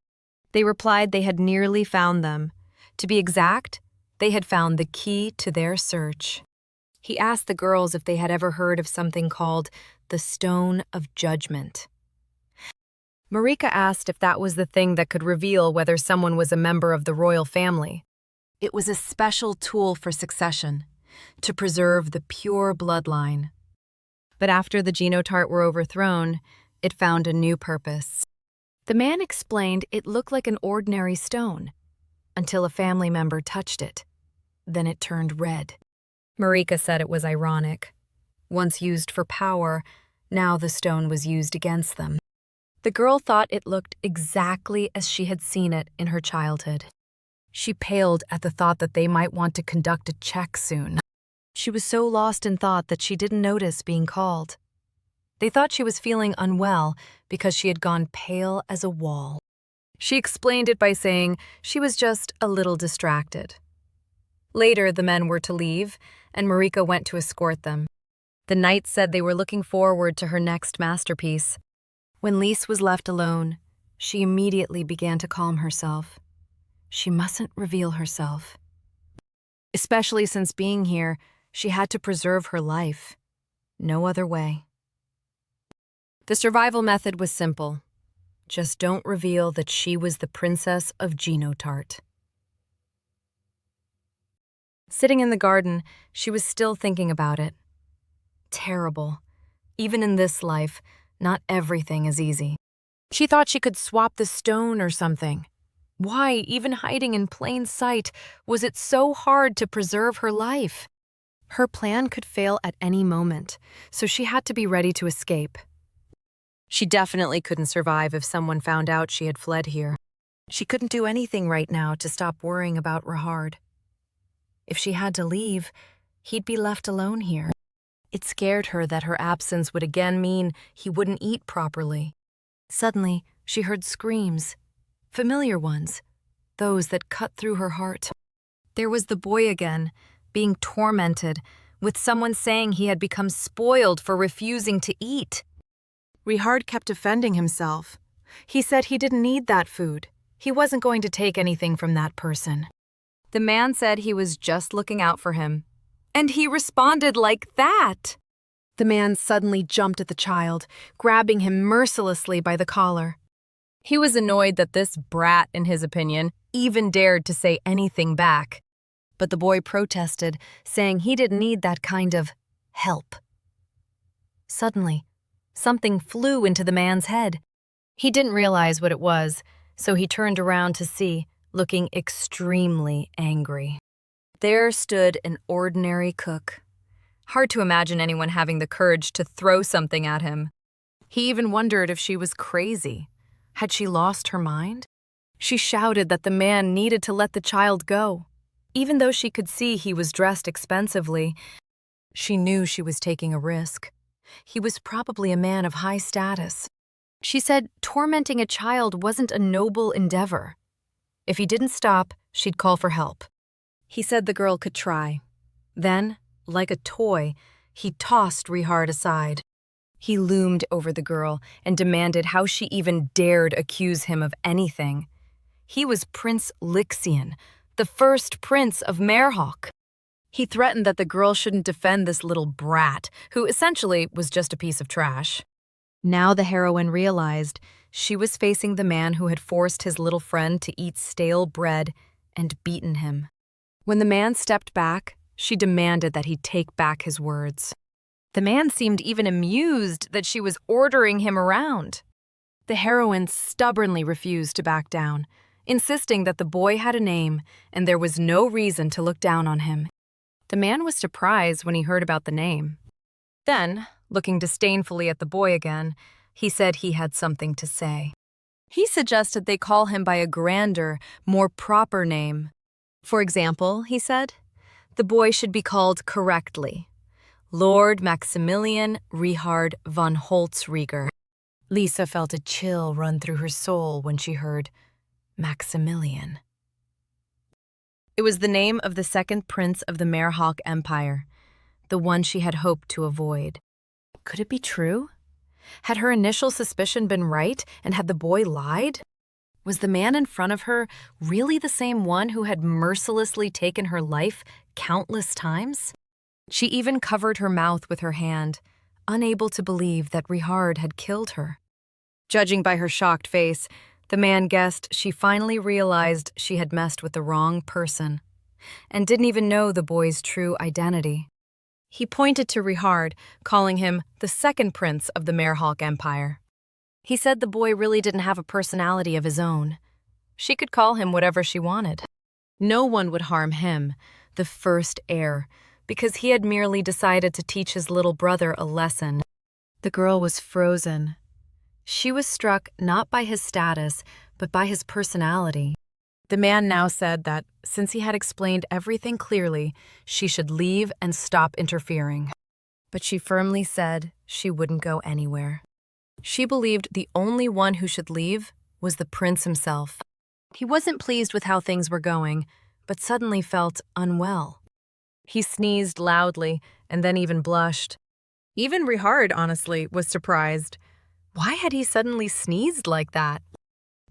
They replied they had nearly found them. To be exact, they had found the key to their search. He asked the girls if they had ever heard of something called the Stone of Judgment. Marika asked if that was the thing that could reveal whether someone was a member of the royal family. It was a special tool for succession, to preserve the pure bloodline. But after the Genotart were overthrown, it found a new purpose. The man explained it looked like an ordinary stone, until a family member touched it. Then it turned red. Marika said it was ironic. Once used for power, now the stone was used against them. The girl thought it looked exactly as she had seen it in her childhood. She paled at the thought that they might want to conduct a check soon. She was so lost in thought that she didn't notice being called. They thought she was feeling unwell because she had gone pale as a wall. She explained it by saying she was just a little distracted. Later, the men were to leave, and Marika went to escort them. The knights said they were looking forward to her next masterpiece. When Lise was left alone, she immediately began to calm herself. She mustn't reveal herself. Especially since being here, she had to preserve her life. No other way. The survival method was simple. Just don't reveal that she was the princess of Genotart. Sitting in the garden, she was still thinking about it. Terrible. Even in this life, not everything is easy. She thought she could swap the stone or something. Why, even hiding in plain sight, was it so hard to preserve her life? Her plan could fail at any moment, so she had to be ready to escape. She definitely couldn't survive if someone found out she had fled here. She couldn't do anything right now to stop worrying about Rahard. If she had to leave, he'd be left alone here. It scared her that her absence would again mean he wouldn't eat properly. Suddenly, she heard screams. Familiar ones. Those that cut through her heart. There was the boy again, being tormented, with someone saying he had become spoiled for refusing to eat. Rahard kept defending himself. He said he didn't need that food. He wasn't going to take anything from that person. The man said he was just looking out for him. And he responded like that. The man suddenly jumped at the child, grabbing him mercilessly by the collar. He was annoyed that this brat, in his opinion, even dared to say anything back. But the boy protested, saying he didn't need that kind of help. Suddenly, something flew into the man's head. He didn't realize what it was, so he turned around to see, looking extremely angry. There stood an ordinary cook. Hard to imagine anyone having the courage to throw something at him. He even wondered if she was crazy. Had she lost her mind? She shouted that the man needed to let the child go. Even though she could see he was dressed expensively, she knew she was taking a risk. He was probably a man of high status. She said tormenting a child wasn't a noble endeavor. If he didn't stop, she'd call for help. He said the girl could try. Then, like a toy, he tossed Rahard aside. He loomed over the girl and demanded how she even dared accuse him of anything. He was Prince Lixian, the first prince of Merhawk. He threatened that the girl shouldn't defend this little brat, who essentially was just a piece of trash. Now the heroine realized she was facing the man who had forced his little friend to eat stale bread and beaten him. When the man stepped back, she demanded that he take back his words. The man seemed even amused that she was ordering him around. The heroine stubbornly refused to back down, insisting that the boy had a name and there was no reason to look down on him. The man was surprised when he heard about the name. Then, looking disdainfully at the boy again, he said he had something to say. He suggested they call him by a grander, more proper name. For example, he said, the boy should be called correctly, Lord Maximilian Rahard von Holtzrieger. Lisa felt a chill run through her soul when she heard Maximilian. It was the name of the second prince of the Merhawk Empire, the one she had hoped to avoid. Could it be true? Had her initial suspicion been right, and had the boy lied? Was the man in front of her really the same one who had mercilessly taken her life countless times? She even covered her mouth with her hand, unable to believe that Rahard had killed her. Judging by her shocked face, the man guessed she finally realized she had messed with the wrong person, and didn't even know the boy's true identity. He pointed to Rahard, calling him the second prince of the Merhawk Empire. He said the boy really didn't have a personality of his own. She could call him whatever she wanted. No one would harm him, the first heir, because he had merely decided to teach his little brother a lesson. The girl was frozen. She was struck not by his status, but by his personality. The man now said that, since he had explained everything clearly, she should leave and stop interfering. But she firmly said she wouldn't go anywhere. She believed the only one who should leave was the prince himself. He wasn't pleased with how things were going, but suddenly felt unwell. He sneezed loudly and then even blushed. Even Rahard, honestly, was surprised. Why had he suddenly sneezed like that?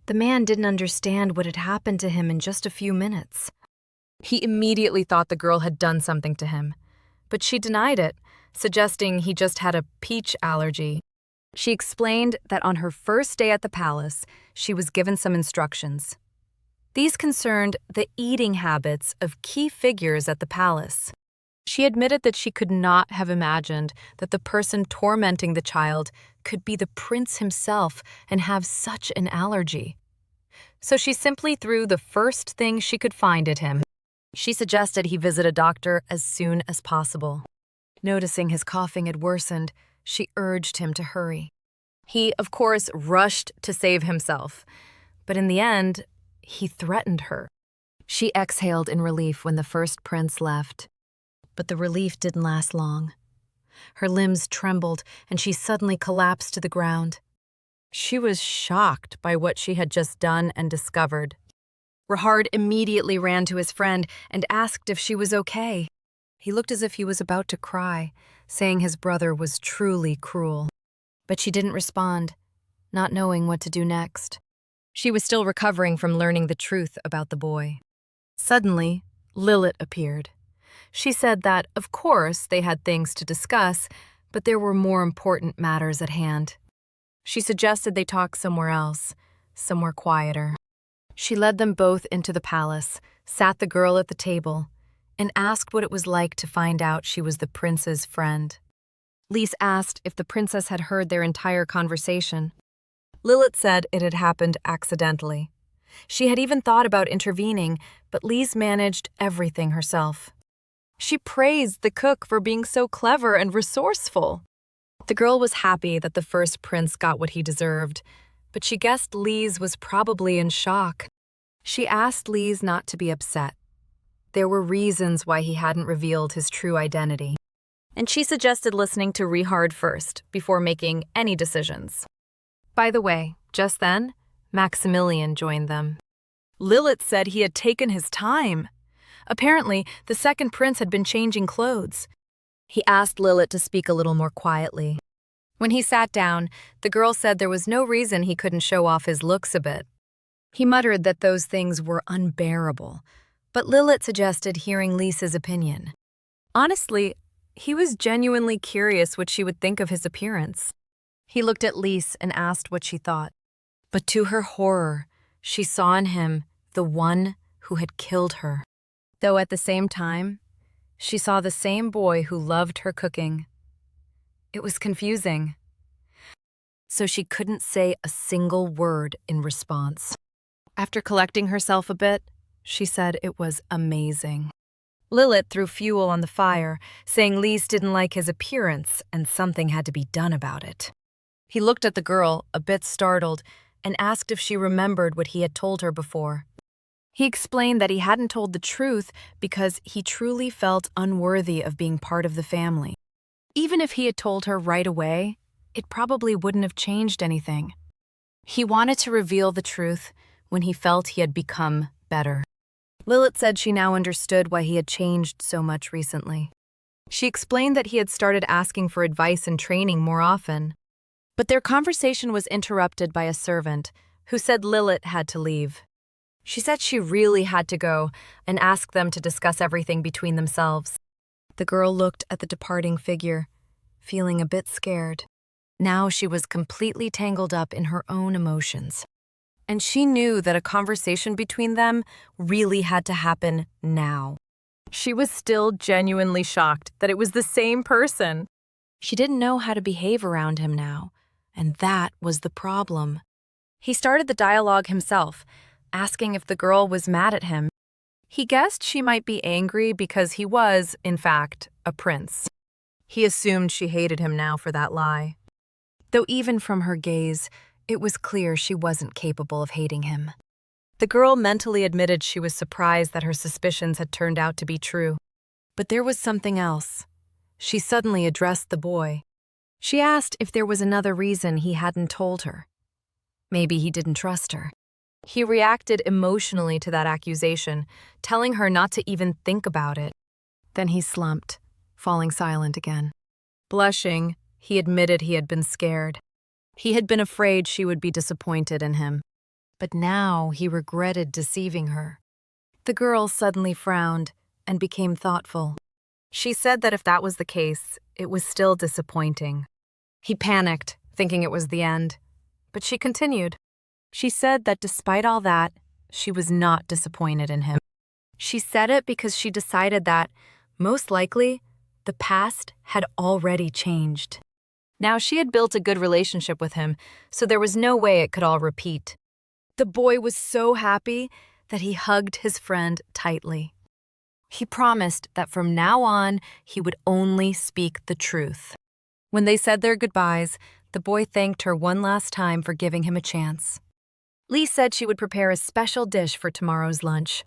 The man didn't understand what had happened to him in just a few minutes. He immediately thought the girl had done something to him, but she denied it, suggesting he just had a peach allergy. She explained that on her first day at the palace, she was given some instructions. These concerned the eating habits of key figures at the palace. She admitted that she could not have imagined that the person tormenting the child could be the prince himself and have such an allergy. So she simply threw the first thing she could find at him. She suggested he visit a doctor as soon as possible. Noticing his coughing had worsened, she urged him to hurry. He, of course, rushed to save himself, but in the end, he threatened her. She exhaled in relief when the first prince left. But the relief didn't last long. Her limbs trembled, and she suddenly collapsed to the ground. She was shocked by what she had just done and discovered. Rahard immediately ran to his friend and asked if she was okay. He looked as if he was about to cry, saying his brother was truly cruel. But she didn't respond, not knowing what to do next. She was still recovering from learning the truth about the boy. Suddenly, Lilith appeared. She said that, of course, they had things to discuss, but there were more important matters at hand. She suggested they talk somewhere else, somewhere quieter. She led them both into the palace, sat the girl at the table, and asked what it was like to find out she was the prince's friend. Lise asked if the princess had heard their entire conversation. Lilith said it had happened accidentally. She had even thought about intervening, but Lise managed everything herself. She praised the cook for being so clever and resourceful. The girl was happy that the first prince got what he deserved, but she guessed Lise was probably in shock. She asked Lise not to be upset. There were reasons why he hadn't revealed his true identity, and she suggested listening to Richard first before making any decisions. By the way, just then, Maximilian joined them. Lilith said he had taken his time. Apparently, the second prince had been changing clothes. He asked Lilith to speak a little more quietly. When he sat down, the girl said there was no reason he couldn't show off his looks a bit. He muttered that those things were unbearable, but Lilith suggested hearing Lisa's opinion. Honestly, he was genuinely curious what she would think of his appearance. He looked at Lise and asked what she thought. But to her horror, she saw in him the one who had killed her. Though at the same time, she saw the same boy who loved her cooking. It was confusing. So she couldn't say a single word in response. After collecting herself a bit, she said it was amazing. Lilith threw fuel on the fire, saying Lise didn't like his appearance and something had to be done about it. He looked at the girl, a bit startled, and asked if she remembered what he had told her before. He explained that he hadn't told the truth because he truly felt unworthy of being part of the family. Even if he had told her right away, it probably wouldn't have changed anything. He wanted to reveal the truth when he felt he had become better. Lilith said she now understood why he had changed so much recently. She explained that he had started asking for advice and training more often. But their conversation was interrupted by a servant who said Lilith had to leave. She said she really had to go and asked them to discuss everything between themselves. The girl looked at the departing figure, feeling a bit scared. Now she was completely tangled up in her own emotions. And she knew that a conversation between them really had to happen now. She was still genuinely shocked that it was the same person. She didn't know how to behave around him now, and that was the problem. He started the dialogue himself, asking if the girl was mad at him. He guessed she might be angry because he was, in fact, a prince. He assumed she hated him now for that lie. Though even from her gaze, it was clear she wasn't capable of hating him. The girl mentally admitted she was surprised that her suspicions had turned out to be true. But there was something else. She suddenly addressed the boy. She asked if there was another reason he hadn't told her. Maybe he didn't trust her. He reacted emotionally to that accusation, telling her not to even think about it. Then he slumped, falling silent again. Blushing, he admitted he had been scared. He had been afraid she would be disappointed in him. But now he regretted deceiving her. The girl suddenly frowned and became thoughtful. She said that if that was the case, it was still disappointing. He panicked, thinking it was the end. But she continued. She said that despite all that, she was not disappointed in him. She said it because she decided that, most likely, the past had already changed. Now she had built a good relationship with him, so there was no way it could all repeat. The boy was so happy that he hugged his friend tightly. He promised that from now on, he would only speak the truth. When they said their goodbyes, the boy thanked her one last time for giving him a chance. Lee said she would prepare a special dish for tomorrow's lunch.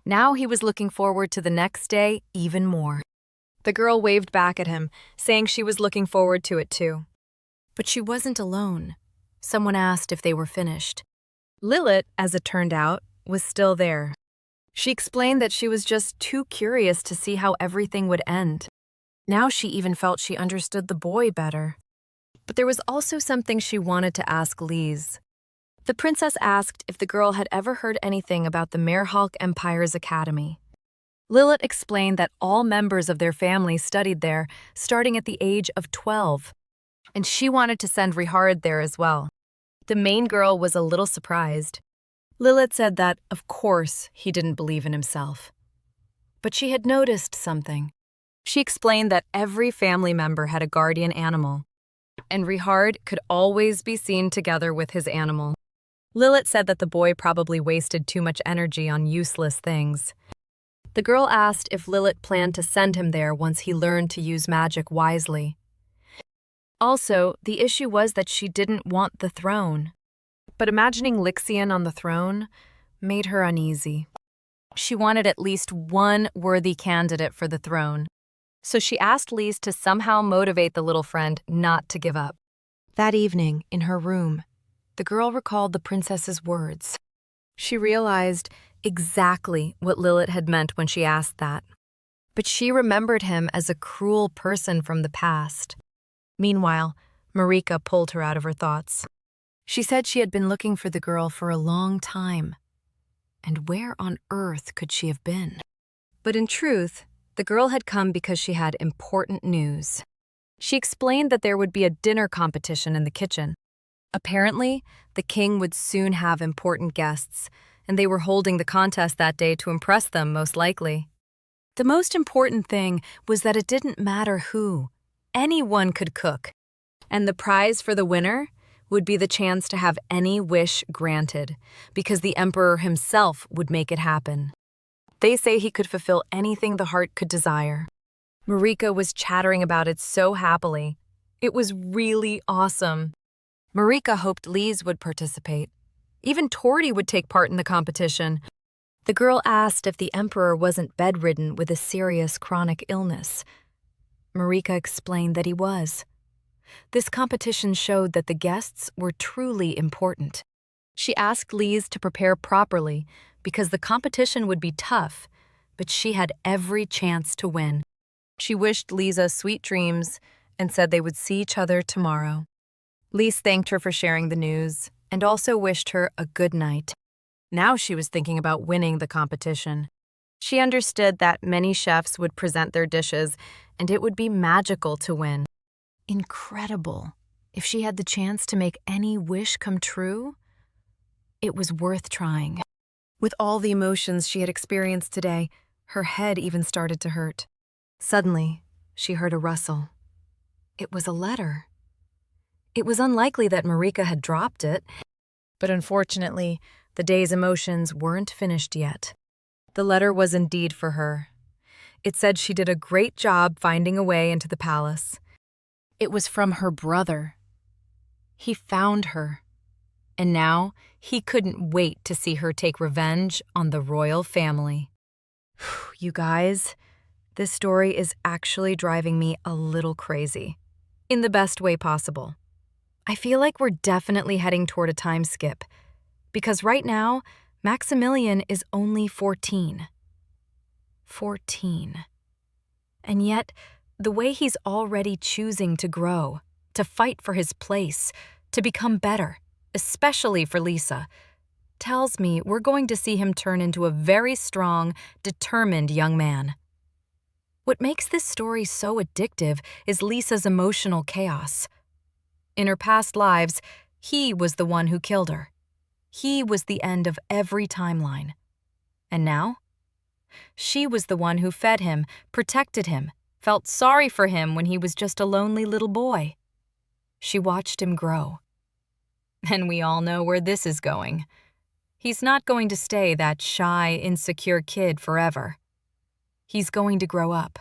Now he was looking forward to the next day even more. The girl waved back at him, saying she was looking forward to it too. But she wasn't alone. Someone asked if they were finished. Lilith, as it turned out, was still there. She explained that she was just too curious to see how everything would end. Now she even felt she understood the boy better. But there was also something she wanted to ask Lise. The princess asked if the girl had ever heard anything about the Merhalk Empire's academy. Lilith explained that all members of their family studied there, starting at the age of 12. And she wanted to send Rihard there as well. The main girl was a little surprised. Lilith said that, of course, he didn't believe in himself. But she had noticed something. She explained that every family member had a guardian animal, and Rihard could always be seen together with his animal. Lilith said that the boy probably wasted too much energy on useless things. The girl asked if Lilith planned to send him there once he learned to use magic wisely. Also, the issue was that she didn't want the throne. But imagining Lixian on the throne made her uneasy. She wanted at least one worthy candidate for the throne. So she asked Lise to somehow motivate the little friend not to give up. That evening, in her room, the girl recalled the princess's words. She realized exactly what Lilith had meant when she asked that. But she remembered him as a cruel person from the past. Meanwhile, Marika pulled her out of her thoughts. She said she had been looking for the girl for a long time. And where on earth could she have been? But in truth, the girl had come because she had important news. She explained that there would be a dinner competition in the kitchen. Apparently, the king would soon have important guests, and they were holding the contest that day to impress them, most likely. The most important thing was that it didn't matter who. Anyone could cook. And the prize for the winner would be the chance to have any wish granted, because the emperor himself would make it happen. They say he could fulfill anything the heart could desire. Marika was chattering about it so happily. It was really awesome. Marika hoped Lise would participate. Even Torty would take part in the competition. The girl asked if the emperor wasn't bedridden with a serious chronic illness. Marika explained that he was. This competition showed that the guests were truly important. She asked Lise to prepare properly because the competition would be tough, but she had every chance to win. She wished Lisa sweet dreams and said they would see each other tomorrow. Lise thanked her for sharing the news and also wished her a good night. Now she was thinking about winning the competition. She understood that many chefs would present their dishes and it would be magical to win. Incredible. If she had the chance to make any wish come true, it was worth trying. With all the emotions she had experienced today, her head even started to hurt. Suddenly, she heard a rustle. It was a letter. It was unlikely that Marika had dropped it, but unfortunately, the day's emotions weren't finished yet. The letter was indeed for her. It said she did a great job finding a way into the palace. It was from her brother. He found her, and now he couldn't wait to see her take revenge on the royal family. You guys, this story is actually driving me a little crazy, in the best way possible. I feel like we're definitely heading toward a time skip, because right now, Maximilian is only 14. 14. And yet, the way he's already choosing to grow, to fight for his place, to become better, especially for Lisa, tells me we're going to see him turn into a very strong, determined young man. What makes this story so addictive is Lisa's emotional chaos. In her past lives, he was the one who killed her. He was the end of every timeline. And now? She was the one who fed him, protected him, felt sorry for him when he was just a lonely little boy. She watched him grow. And we all know where this is going. He's not going to stay that shy, insecure kid forever. He's going to grow up.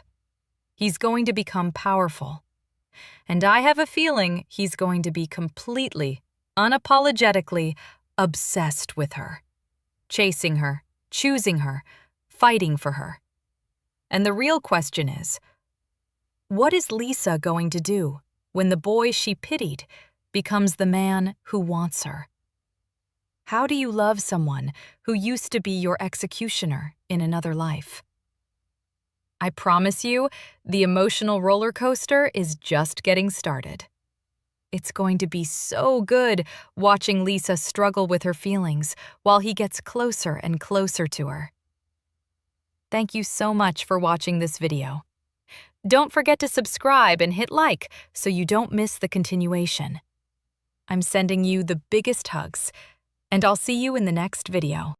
He's going to become powerful. And I have a feeling he's going to be completely, unapologetically obsessed with her. Chasing her, choosing her, fighting for her. And the real question is, what is Lisa going to do when the boy she pitied becomes the man who wants her? How do you love someone who used to be your executioner in another life? I promise you, the emotional roller coaster is just getting started. It's going to be so good watching Lisa struggle with her feelings while he gets closer and closer to her. Thank you so much for watching this video. Don't forget to subscribe and hit like so you don't miss the continuation. I'm sending you the biggest hugs, and I'll see you in the next video.